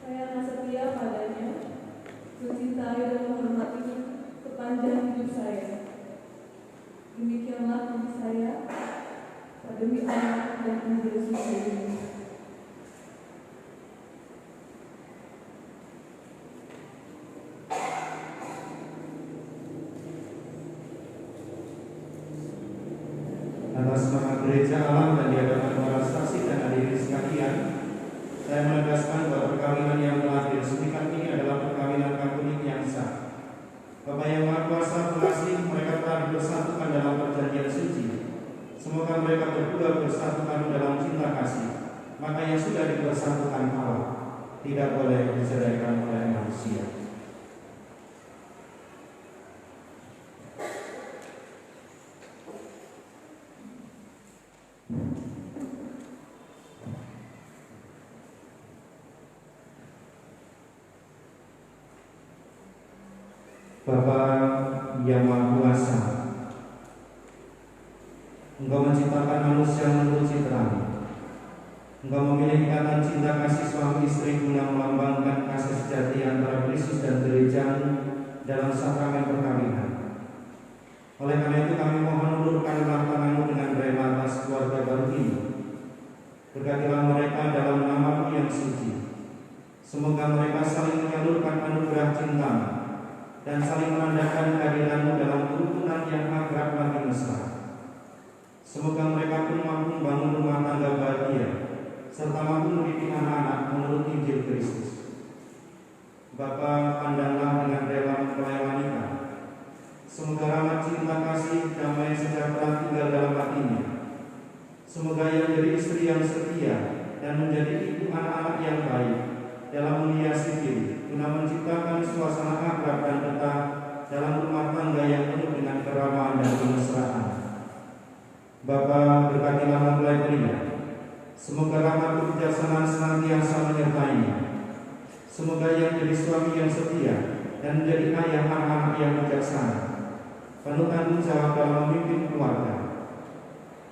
Saya akan setia padanya, mencintai dan menghormatinya sepanjang hidup saya. Demikianlah janji saya demi Allah dan Injil suci ini. Atas nama Gereja Allah dan di hadapan para saksi dan hadirin sekalian, saya menegaskan bahwa perkawinan yang telah diresmikan ini adalah perkawinan Katolik yang sah. Bapa yang Maha Kuasa pengasih, mereka telah dipersatukan dalam perjanjian suci. Semoga mereka berdua bersatukan dalam cinta kasih. Maka yang sudah dipersatukan Allah tidak boleh diceraikan oleh manusia. Bapa yang Maha Kuasa, Engkau menciptakan manusia menurut citra-Mu. Engkau memilih ikatan cinta kasih suami istri guna melambangkan kasih sejati antara Kristus dan gereja-Mu dalam sakramen perkawinan. Oleh karena itu kami mohon ulurkanlah tangan-Mu dengan rela atas keluarga baru ini. Berkatilah mereka dalam nama-Mu yang suci. Semoga mereka saling menyalurkan anugerah cinta-Mu dan saling menandakan kehadiran-Mu dalam kerukunan yang akrab lagi mesra. Semoga mereka pun mampu membangun rumah tangga bahagia serta mampu mendidik anak-anak menurut Injil Kristus. Bapa, pandanglah dengan rela mempelai wanita. Semoga rahmat cinta kasih, damai sejahtera tinggal dalam hatinya. Semoga ia menjadi istri yang setia dan menjadi ibu anak-anak yang baik dalam menghiasi diri guna menciptakan suasana akrab dan betah dalam rumah tangga yang penuh dengan keramahan dan kemesraan. Bapa, berkatilah mempelai pria. Semoga rahmat kebijaksanaan senantiasa menyertainya. Semoga ia menjadi suami yang setia dan menjadi ayah anak-anak yang bijaksana, penuh tanggung jawab dalam memimpin keluarga.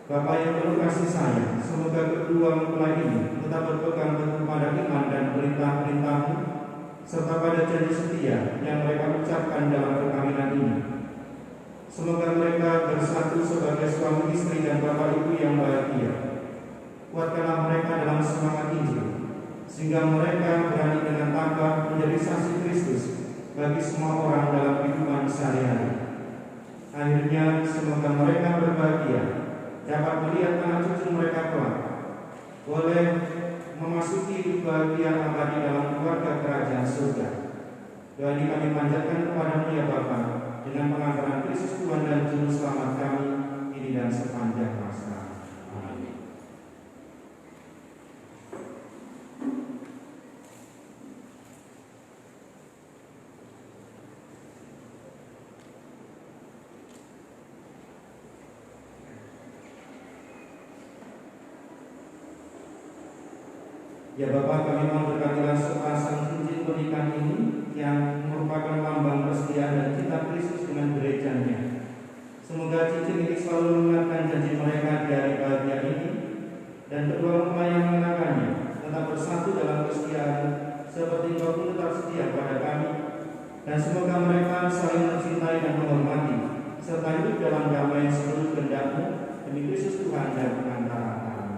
Bapa yang penuh kasih sayang, semoga kedua mempelai ini tetap berpegang teguh pada iman dan perintah-perintah-Mu serta pada janji setia yang mereka ucapkan dalam perkawinan ini. Semoga mereka bersatu sebagai suami istri dan bapak ibu yang bahagia. Kuatkanlah mereka dalam semangat Injil, sehingga mereka berani dengan tabah menjadi saksi Kristus bagi semua orang dalam kehidupan sehari-hari. Akhirnya semoga mereka berbahagia dapat melihat anak cucu mereka kelak boleh memasuki hidup bahagia abadi dalam keluarga kerajaan surga. Doa ini kami panjatkan kepada-Mu ya Bapa, dengan pengantaran Kristus Tuhan dan Juru Selamat kami ini dan sepanjang masa. Amin. Ya Bapa, kami mohon berkatilah sepasang cincin pernikahan ini yang merupakan lambang kesetiaan dan cinta Kristus dengan gereja-Nya. Semoga cincin ini selalu mengingatkan janji mereka di hari bahagia ini dan kedua mempelai yang mengenakannya tetap bersatu dalam kesetiaan seperti Engkau pun tetap setia pada kami, dan semoga mereka saling mencintai dan menghormati serta hidup dalam damai seluruh kehendak-Mu demi Kristus Tuhan dan pengantara kami.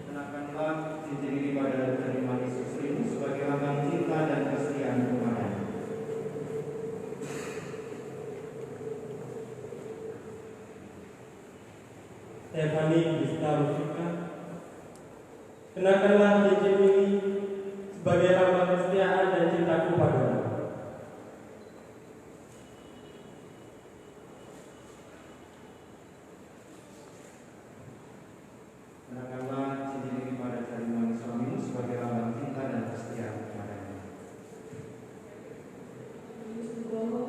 Kenakanlah cincin ini pada jari manis istrimu sebagai lambang cinta dan kesetiaan kepadanya. Stefani Krista Musika, kenakanlah cincin ini sebagai lambang kesetiaan dan cintaku padamu. Kenakanlah cincin ini pada jari manis suamimu sebagai lambang cinta dan kesetiaan kepadanya. Julius Nugroho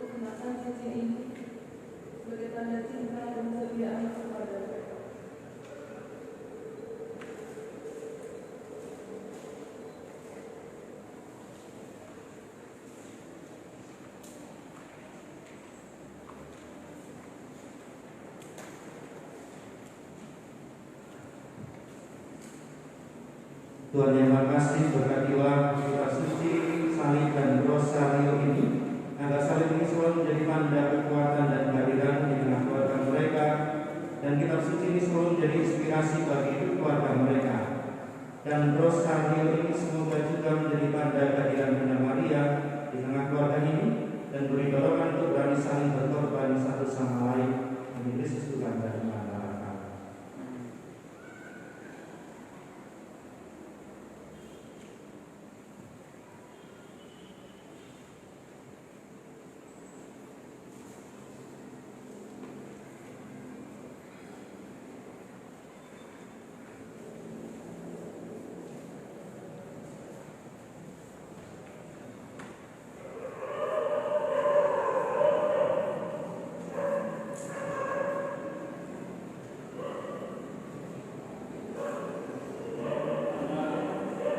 mengenakan cincin ini sebagai tanda cinta dan kesetiaan kepada Tuhan yang Maha Kasih, berkatilah kita suci, salib dan rosario ini, agar salib ini selalu menjadi tanda kekuatan dan kehadiran di tengah keluarga mereka, dan kitab suci ini selalu menjadi inspirasi bagi hidup keluarga mereka. Dan rosario ini semoga juga menjadi tanda kehadiran Bunda Maria di tengah keluarga ini, dan beri dorongan untuk berani saling berkorban satu sama lain demi Kristus Tuhan dan pengantara kami.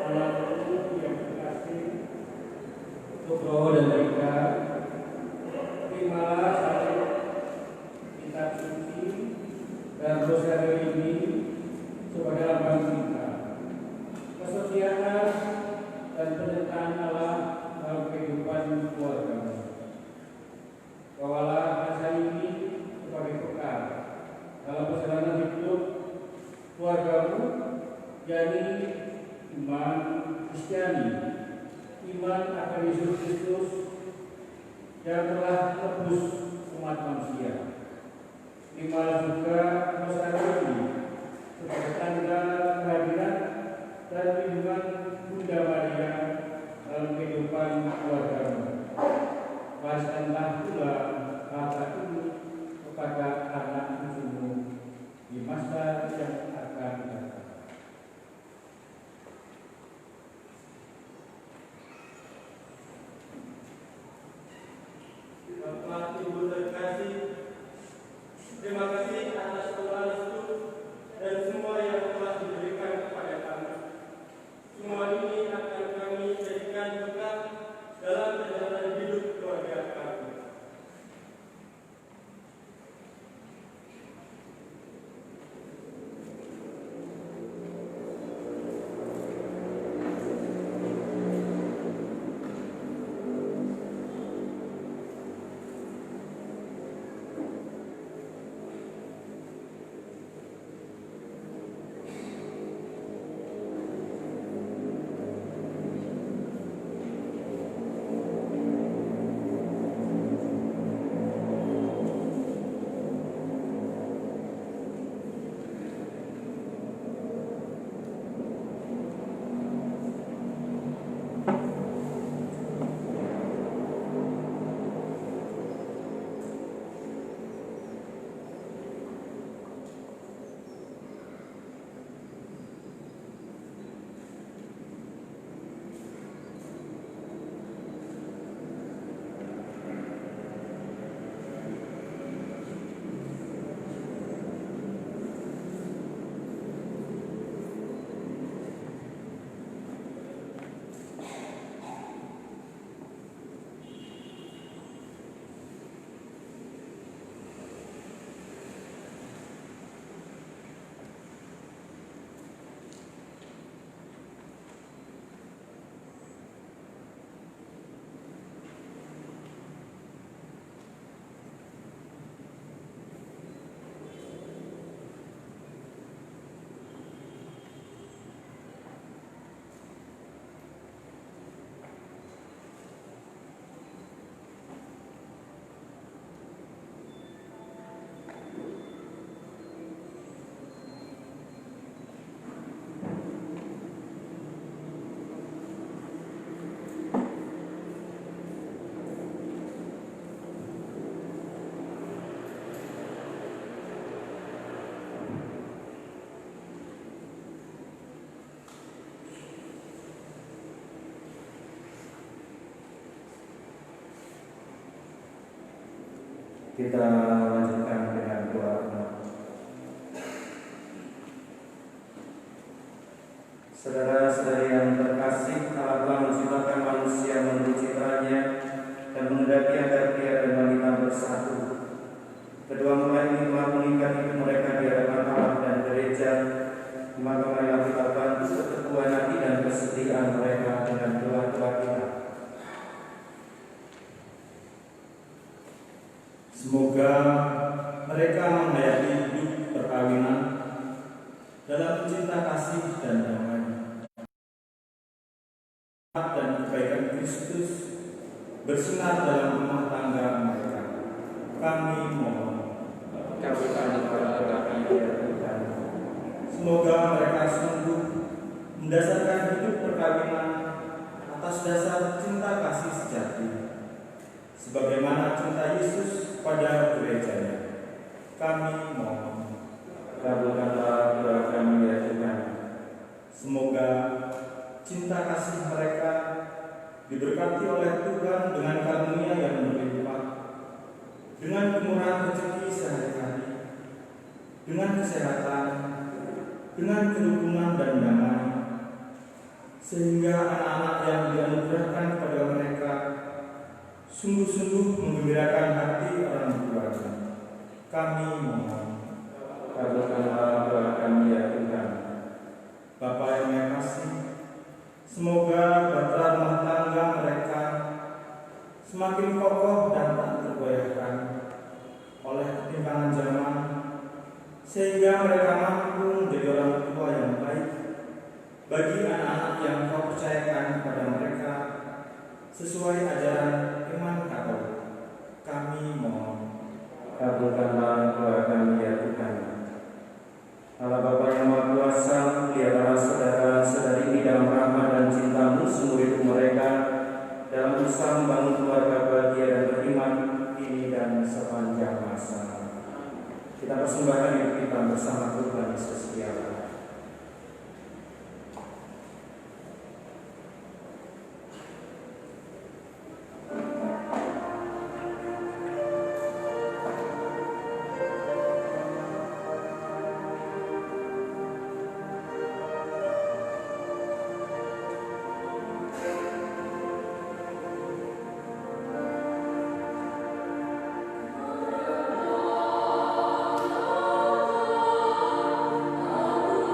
Anakku yang terkasih, Nugroho dan Rika, terimalah salib, kitab suci, dan rosario ini sebagai lambang cinta, kesetiaan, dan penyertaan Allah dalam kehidupan keluarga. Bawalah asa ini sebagai bekal dalam perjalanan hidup keluargamu, yakni iman Kristiani, iman akan Yesus Kristus yang telah tebus umat manusia. Terimalah juga rosario ini sebagai tanda kehadiran dan lindungan Bunda Maria dalam kehidupan keluargamu. Wariskanlah pula harta ini kepada anak cucumu di masa yang akan datang. Bapak Ibu terkasih, terima kasih atas doa restu dan semua yang telah diberikan kepada kami. Semua ini akan kami jadikan bekal dalam perjalanan hidup keluarga kami. Kita lanjutkan dengan doa. Saudara-saudari yang terkasih, Allah telah menciptakan manusia menurut citranya dan menghendaki agar pria dan wanita bersatu. Kedua mempelai ini telah mengikat hidup mereka di hadapan Allah dan gereja. Maka marilah kita bantu keteguhan hati dan kesetiaan mereka dengan doa-doa kita. Semoga mereka menghayati hidup perkawinan dalam cinta kasih dan damai dan kebaikan Kristus bersinar dalam rumah tangga mereka. Kami mohon. Semoga mereka sungguh mendasarkan hidup perkawinan atas dasar cinta kasih sejati, sebagaimana cinta Yesus pada gerejanya. Kami mohon. Kabulkanlah doa kami ya Tuhan. Semoga cinta kasih mereka diberkati oleh Tuhan dengan karunia yang berlimpah, dengan kemurahan rezeki sehari-hari, dengan kesehatan, dengan kerukunan dan damai, sehingga anak-anak yang dianugerahkan kepada mereka sungguh-sungguh menggembirakan hati orang tuanya. Kami mohon. Kabulkanlah doa kami ya Tuhan. Bapa yang Maha Kasih, semoga bahtera rumah tangga mereka semakin kokoh dan tak tergoyahkan oleh ketimpangan zaman, sehingga mereka mampu menjadi orang tua yang baik bagi anak-anak yang Kau percayakan kepada mereka sesuai ajaran iman Katolik. Kami mohon. Kabulkanlah doa kami ya Tuhan. Allah Bapa yang Maha Kuasa, peliharalah saudara-saudari ini dalam rahmat dan cinta-Mu seumur hidup mereka dalam usaha membangun keluarga bahagia dan beriman ini dan sepanjang masa. Kita persembahkan hidup kita bersama Tuhan Yesus Kristus. Amin.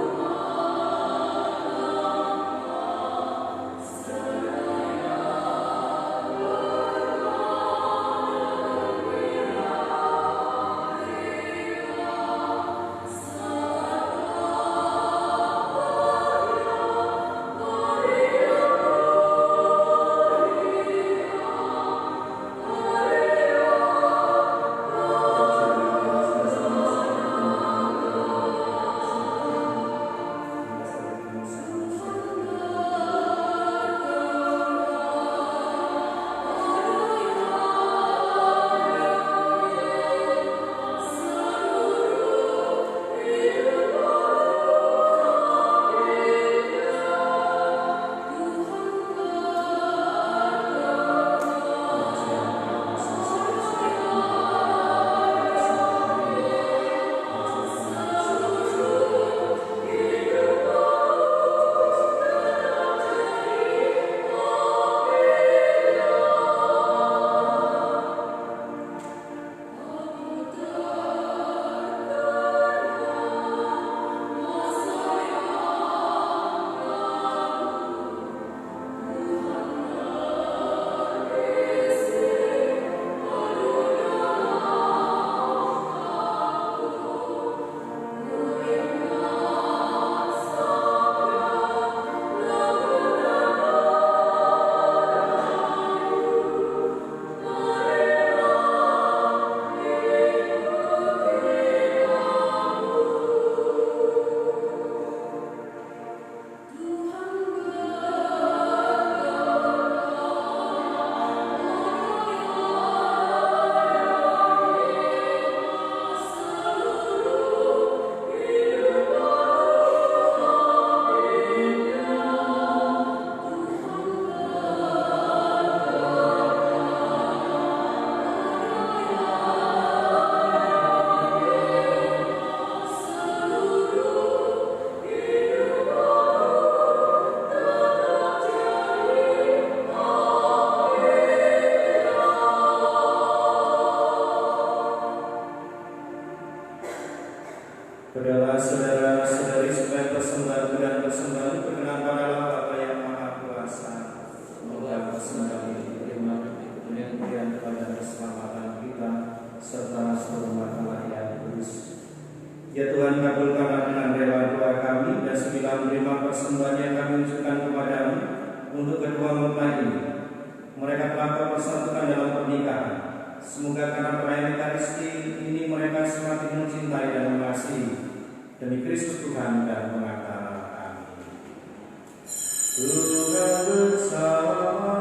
Adalah saudara-saudari supaya persembahan dan persembahan berkenan pada Bapa yang Maha Kuasa. Semoga persembahan ini diterima kemudian kepada keselamatan kita serta seluruh umat yang kudus. Ya Tuhan, kabulkanlah dengan rela doa kami dan sembilan menerima persembahan yang kami unjukkan kepadamu untuk kedua mempelai ini. Mereka telah berpersatukan dalam pernikahan. Semoga karena perayaan Ekaristi ini mereka semakin mencintai dan mengasihi. Demi Kristus Tuhan dan Pengantar kami. Tuhan bersamamu.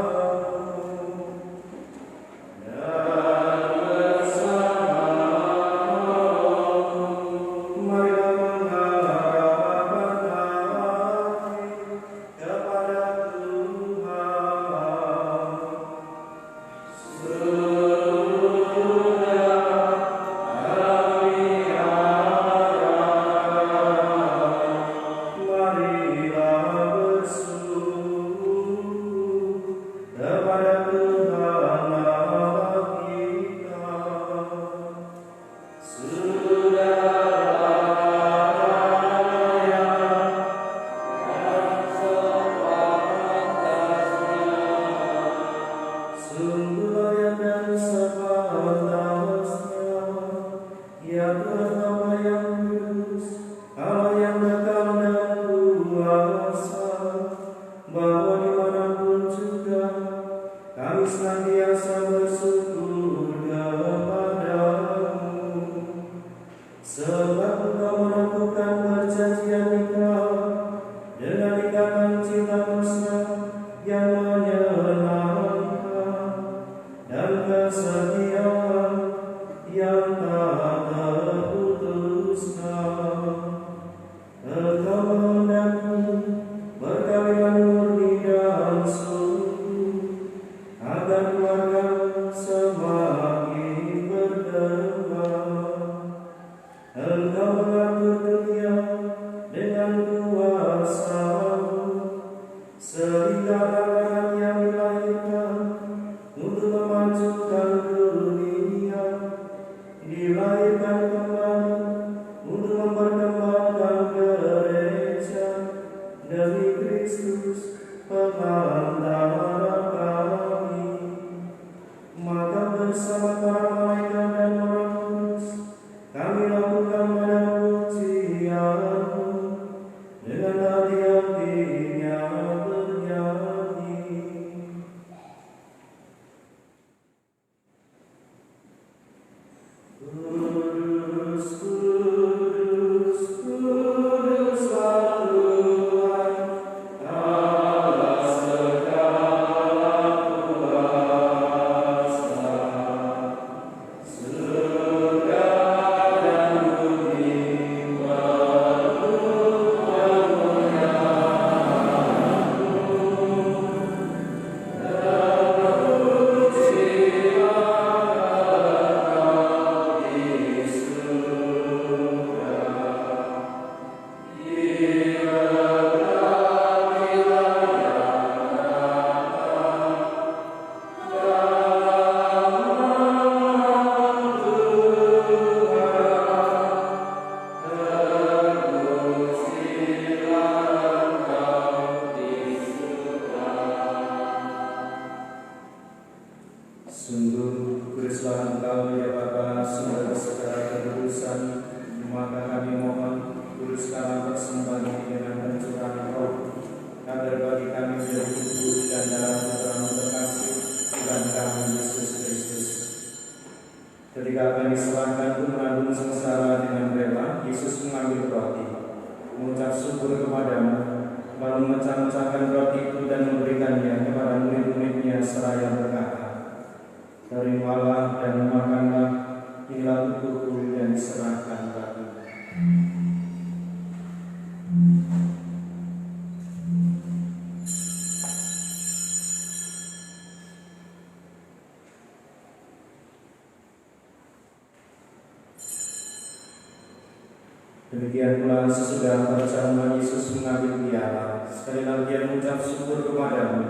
Demikian pula sesudah perjamuan Yesus mengambil piala, sekali lagi dia mengucap syukur kepadamu,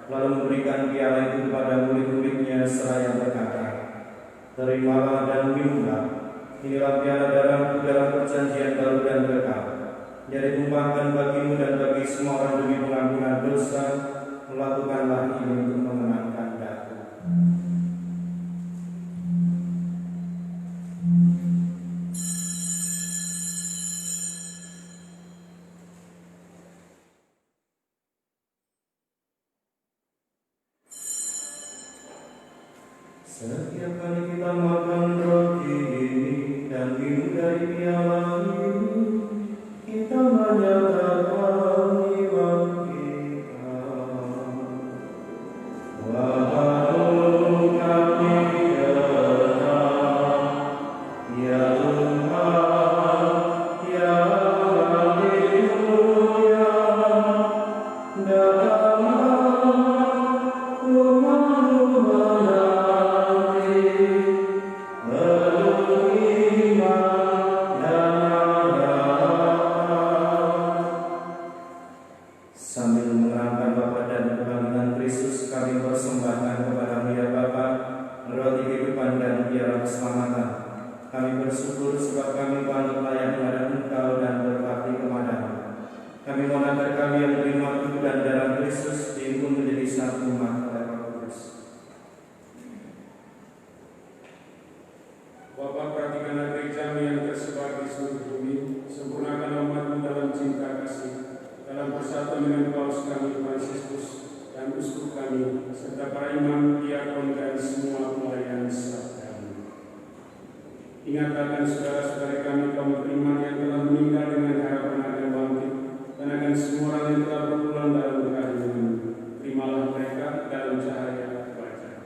lalu memberikan piala itu kepada murid-muridnya seraya berkata, "Terimalah dan minumlah, inilah piala darahku dalam perjanjian baru Setiap kali kita makan roti ini dan minum dari piala ini, kita menyatakan iman kita. Wahai kami datang, ya Tuhan, ya Haleluya, datanglah rumah-rumah nanti, penuh iman dan harapan. Sambil mengerangkan Bapa dan kebangkitan Kristus, kami persembahkan kepada-Mu ya Bapa, roti kehidupan dan piala keselamatan. Kami bersyukur sebab kami pantas layak menghadap Engkau dan berbakti kepada-Mu. Kami mohon agar kami yang menerima tubuh dan darah Kristus diimpun menjadi satu umat oleh Roh Kudus. Bapa, perhatikanlah gereja-Mu yang tersebar di seluruh bumi, sempurnakan umat-Mu dalam cinta kasih, dalam persatuan dengan Paus kami Fransiskus dan uskup kami, serta para imam, diakon dan semua pelayan serta kami. Ingatkan saudara-saudara kami kaum beriman yang telah meninggal dengan harapan akan bangkit, dan akan semua orang yang telah berpulang dalam kehadiran-Mu. Terimalah mereka dalam cahaya wajah.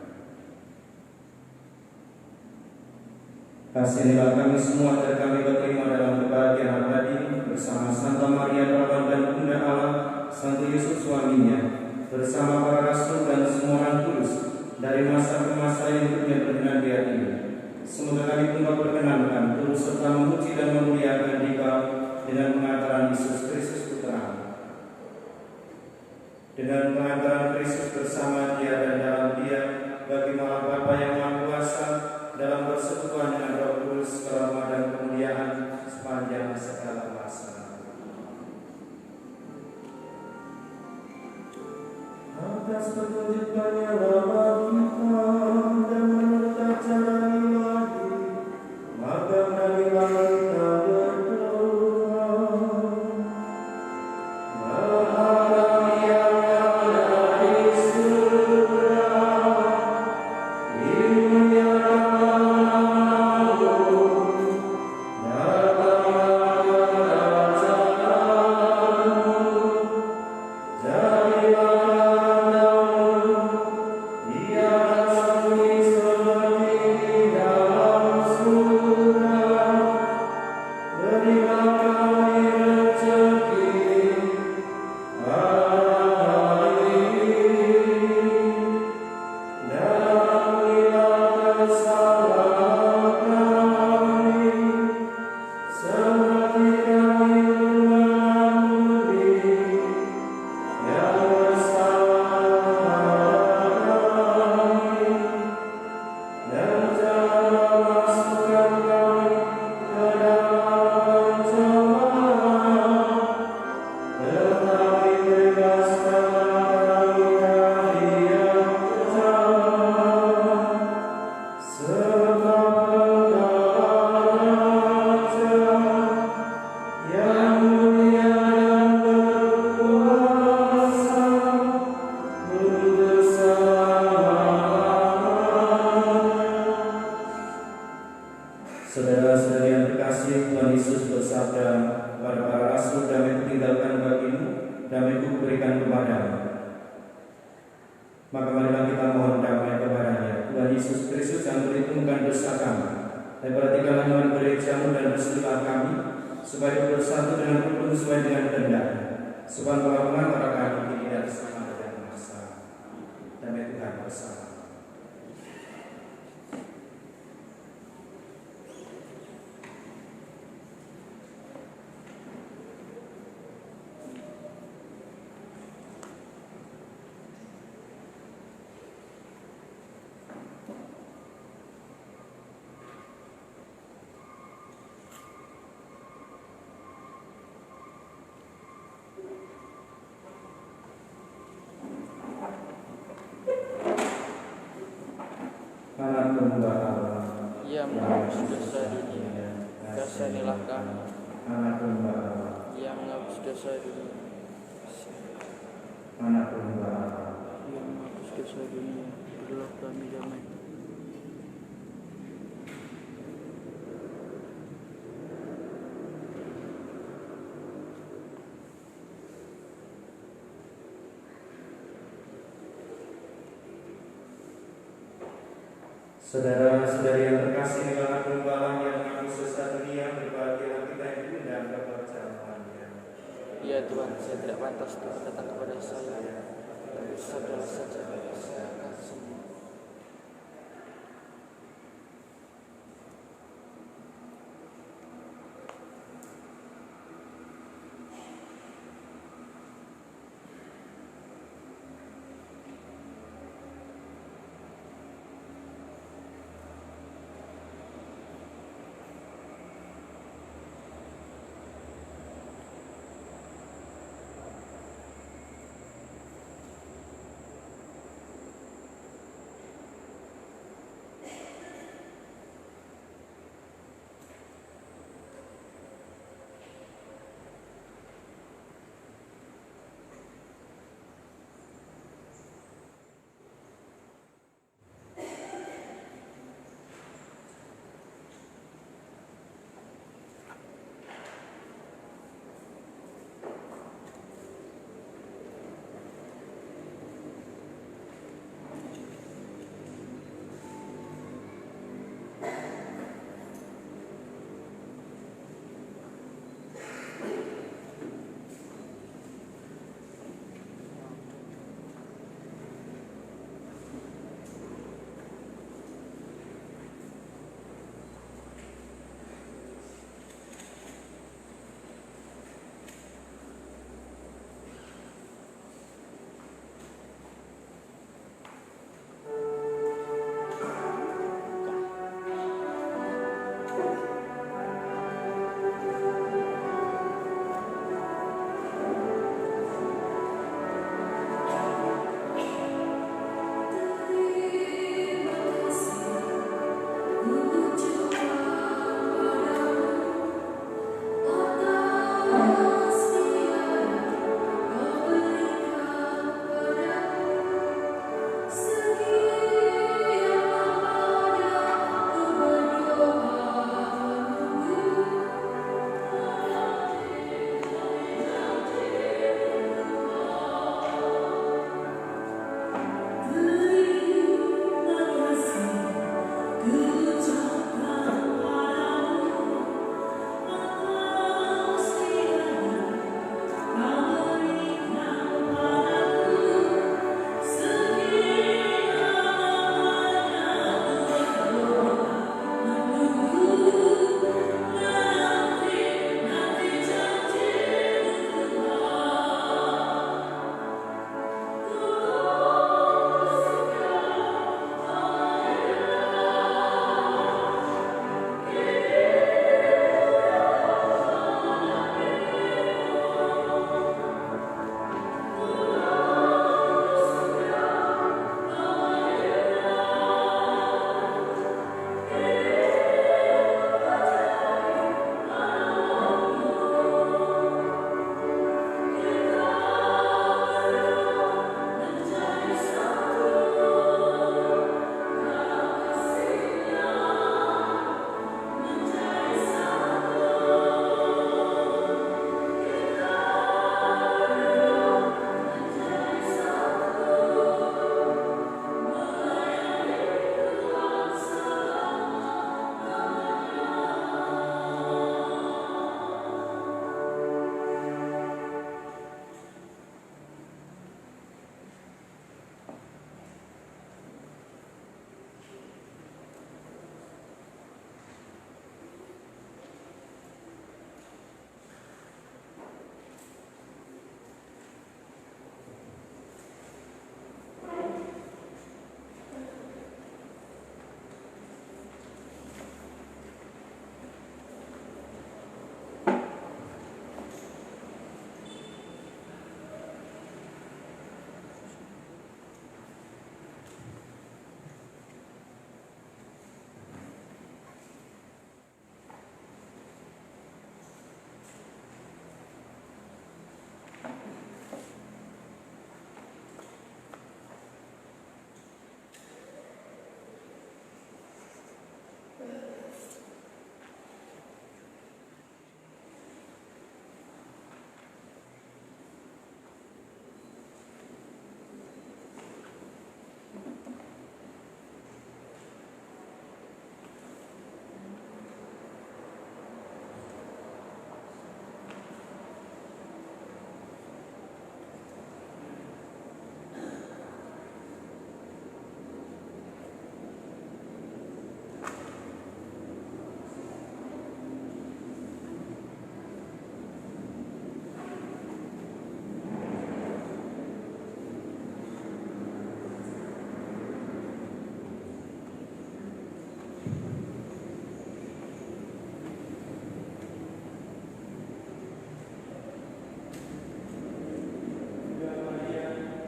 Kasihanilah kami semua agar kami terima dalam kebahagiaan abadi bersama Santa Maria Perawan dan Bunda Allah, Santo Yesus suaminya, bersama para rasul dan semua orang kudus dari masa ke masa yang hidupnya berkenan di hati-Mu. Semoga kami pun berkenankan terus serta memuji dan memuliakan Dikau dengan pengantaran Yesus Kristus Putra. Dengan pengantaran Kristus bersama Dia dan dalam Dia, bagi Allah Bapa yang Maha Kuasa, dalam persekutuan dengan Roh Kudus, kehormatan dan kemuliaan sepanjang segala masa. Atas petunjuk-Nya Bapa kita dan menurut acara ilahi, maka marilah kita berdoa. Bapa yang ada di surga, Saudara-saudari yang terkasih, Tuhan Yesus bersabda kepada para rasul, damai kutinggalkan bagimu, damai ku berikan kepadamu. Maka marilah kita mohon damai kepadanya, Tuhan Yesus Kristus yang memperhitungkan dosa kami. Dan perhatikanlah iman gereja-Mu dan bersetulah kami, supaya bersatu dengan rukun sesuai dengan kehendak. Supaya pengampunan para kami kini dan selama dan masa. Damai Tuhan bersama. Anak domba Allah yang menghapus dosa dunia, kasihanilah kami. Anak domba Allah, Yang menghapus dosa dunia, anak domba Allah, yang menghapus dosa dunia, berilah kami damai. Saudara-saudari yang terkasih dalam Gembala yang mengaku sesat dunia, berbahagialah kita yang diundang ke perjamuannya. Ya Tuhan, saya tidak pantas Tuhan datang kepada saya. Tapi sabdalah saja, saya akan sembuh.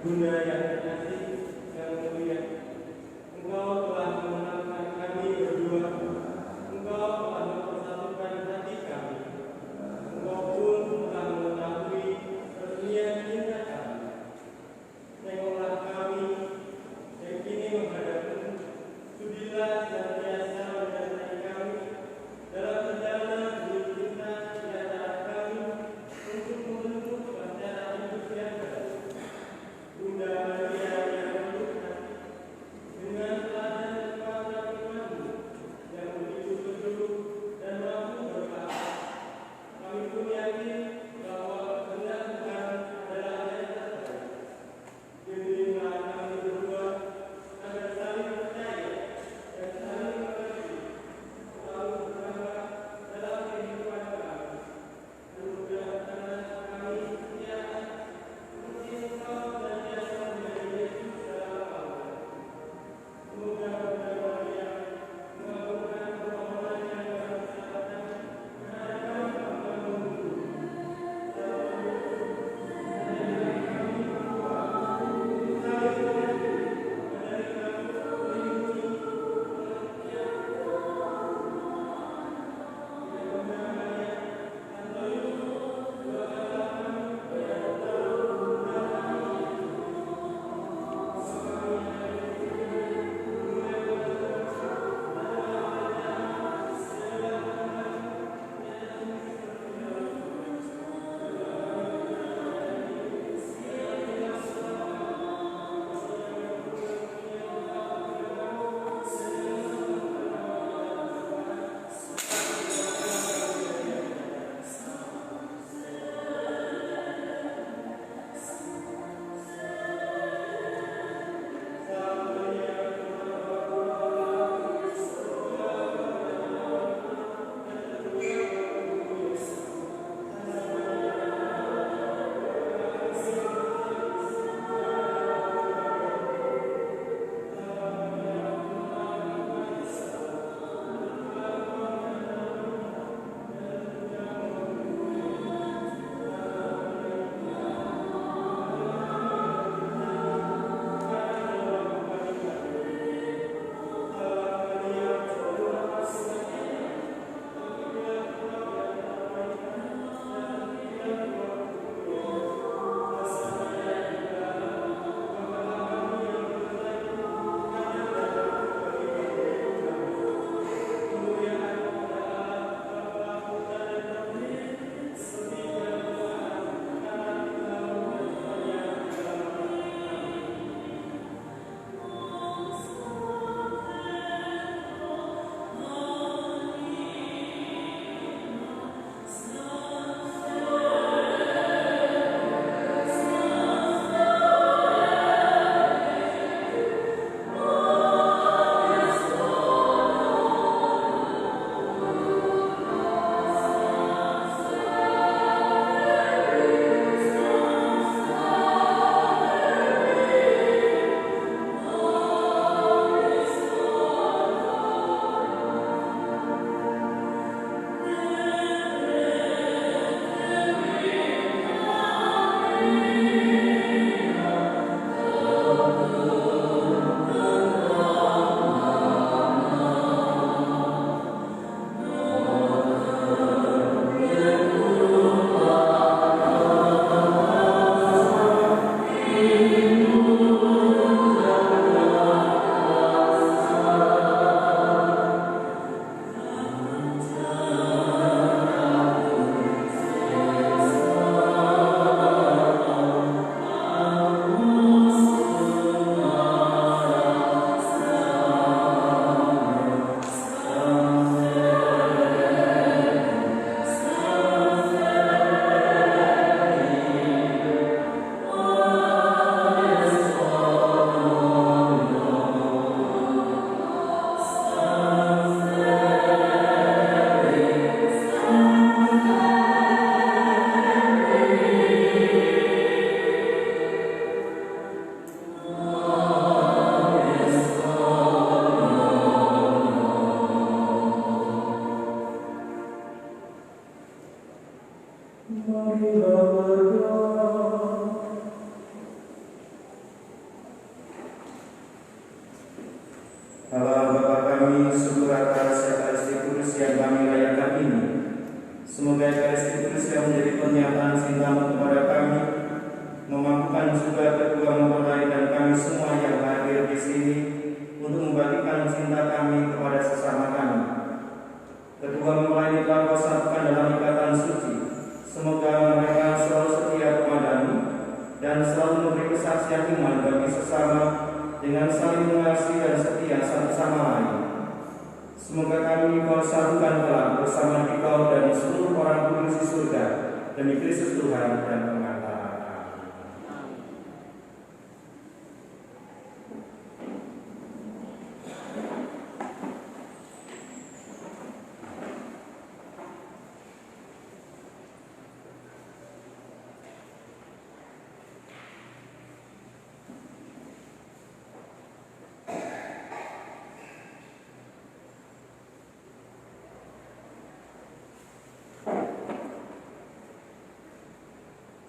Bunda yang terkasih, yang mulia, Engkau telah memenangkan kami berdua. Engkau telah mempersatukan hati kami. Engkau pun telah mengetahui perniat cinta kami. Tengoklah kami yang kini menghadapmu. Sudilah senantiasa menyertai kami dalam perjalanan menuju cinta di antara kami untuk membentuk acara hidup yang baru. Bunda Maria yang lembut hati, dengan teladan dan kekuatan imanmu yang begitu sejuk dan mampu berkata, kami pun yakin bahwa kehendak Tuhan adalah yang terbaik. Bimbinglah kami berdua agar saling percaya dan saling mengerti, selalu bersama dalam kehidupan kami. Anugerahkanlah kami kesetiaan seperti Engkau senantiasa menjadi Yesus dalam Maria. Semoga Bunda Maria mengabulkan permohonan yang kami persembahkan kepada kami hamba menunggu. kami syukur atas Ekaristi Kudus yang kami rayakan ini. Semoga Ekaristi Kudus yang menjadi pernyataan cinta-Mu kepada kami memampukan juga kedua mempelai dan kami semua yang hadir di sini untuk membagikan cinta kami kepada sesama kami. Kedua mempelai ini telah Kau satukan dalam ikatan suci. Semoga mereka selalu setia kepada-Mu dan selalu memberi kesaksian iman bagi sesama dengan saling mengasihi dan setia satu sama lain. Semoga kami Kau satukan kelak bersama di Kau dan seluruh orang kudus di surga demi Kristus Tuhan dan pengantara kami.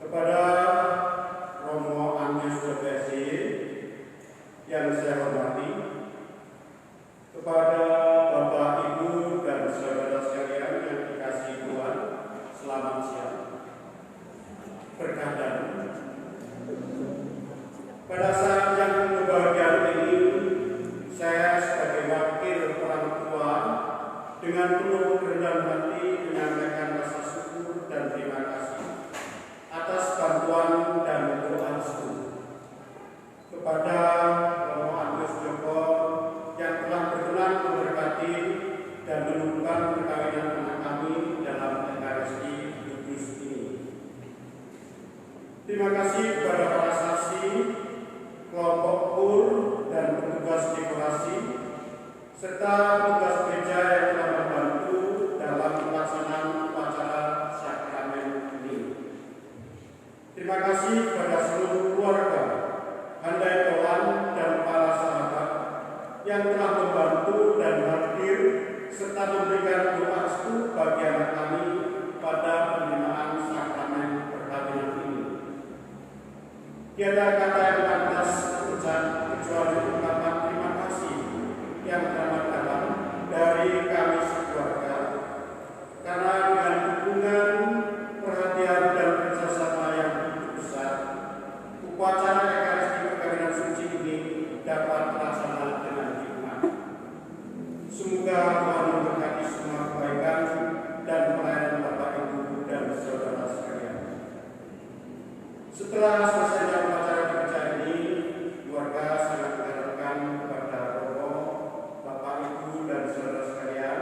Kepada Romo Agnes Jogesi yang saya hormati, kepada Bapak, Ibu, dan saudara sekalian yang dikasihi Tuhan, selamat siang. Berkah dan pada saat yang kebahagiaan ini, saya sebagai wakil orang tua dengan penuh kerendahan hati menyampaikan rasa syukur dan terima kasih atas bantuan dan doa restu kepada Romo Agus Joko yang telah berkenan memberkati dan menumbuhkan perkawinan anak kami dalam Ekaristi Kudus ini. Terima kasih kepada para saksi, kelompok kur dan petugas dekorasi serta petugas gereja yang telah membantu dalam pelaksanaan upacara sakramen ini. Terima kasih kepada seluruh keluarga, handai Tuhan dan para sahabat yang telah membantu dan hadir serta memberikan doa restu bagi anak kami pada penerimaan sakramen perkawinan ini. Tiada kata yang pantas terucap kecuali ungkapan terima kasih yang teramat dalam dari kami sekeluarga, karena dengan dukungan, perhatian dan kerjasama yang besar, upacara Ekaristi perkawinan suci ini dapat terlaksana dengan hikmat. Semoga Tuhan memberkati semua kebaikan dan pelayanan Bapak, Ibu, dan saudara sekalian. Setelah selesainya upacara gereja ini, keluarga sangat mengharapkan kepada Romo, Bapak, Ibu, dan saudara sekalian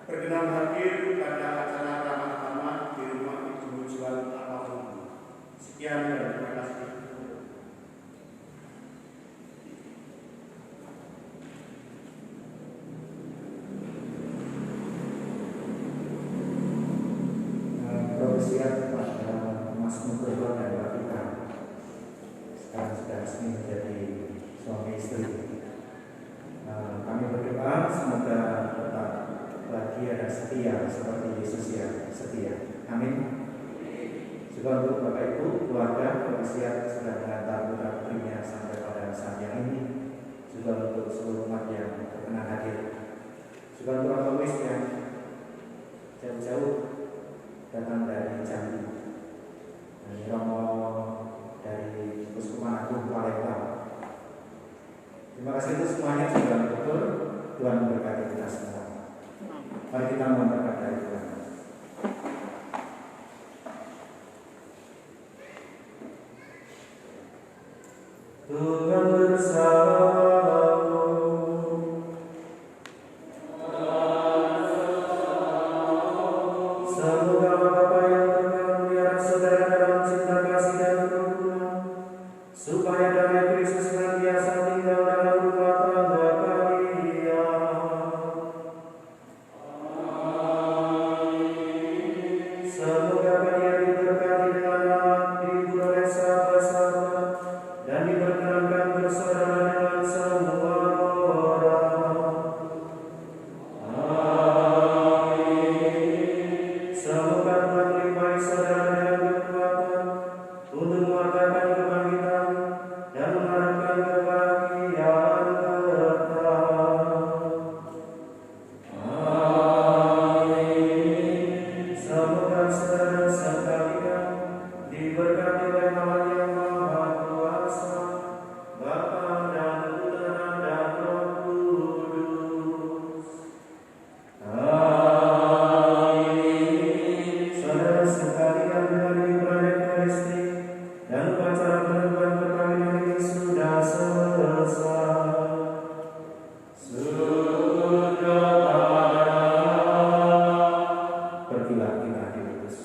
berkenan hadir pada acara ramah tamah di rumah Ibu Jual Almarhum. Sekian dan terima kasih. Bersiap pada Mas Nugroho dan Mbak Vita. Sekarang sudah resmi menjadi suami istri. Kami berdoa semoga tetap bahagia dan setia seperti Yesus yang setia. Amin. Juga untuk Bapak Ibu, keluarga bersiap sudah mengantar putra putrinya sampai pada saat yang ini. Juga untuk seluruh umat yang berkenan hadir. Juga untuk orang turis yang jauh-jauh datang dari Jambi, Romo dari Uskupan Agung Palembang. Terima kasih untuk semuanya sudah betul. Tuhan memberkati kita semua. Mari kita memberkati dari Tuhan. Tuhan bersamamu. Semoga Bapa yang terkaruniai saudara dalam cinta kasih dan kerukunan, supaya damai Kristus senantiasa tinggal dalam rumah tangga kalian. Semoga kalian diberkati dengan anak, dihibur oleh sahabat-sahabat, dan diperkenankan bersaudara dengan semua orang. Semoga Tuhan melimpahi saudara dengan kekuatan untuk mengatakan kebangkitan dan mengharapkan kebahagiaan kekal. lebih hari ibadah Ekaristi dan upacara penentuan perkawinan ini sudah selesai. Pergilah kita diutus.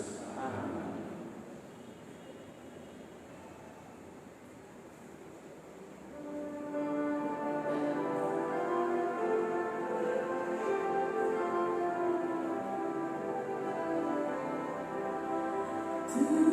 To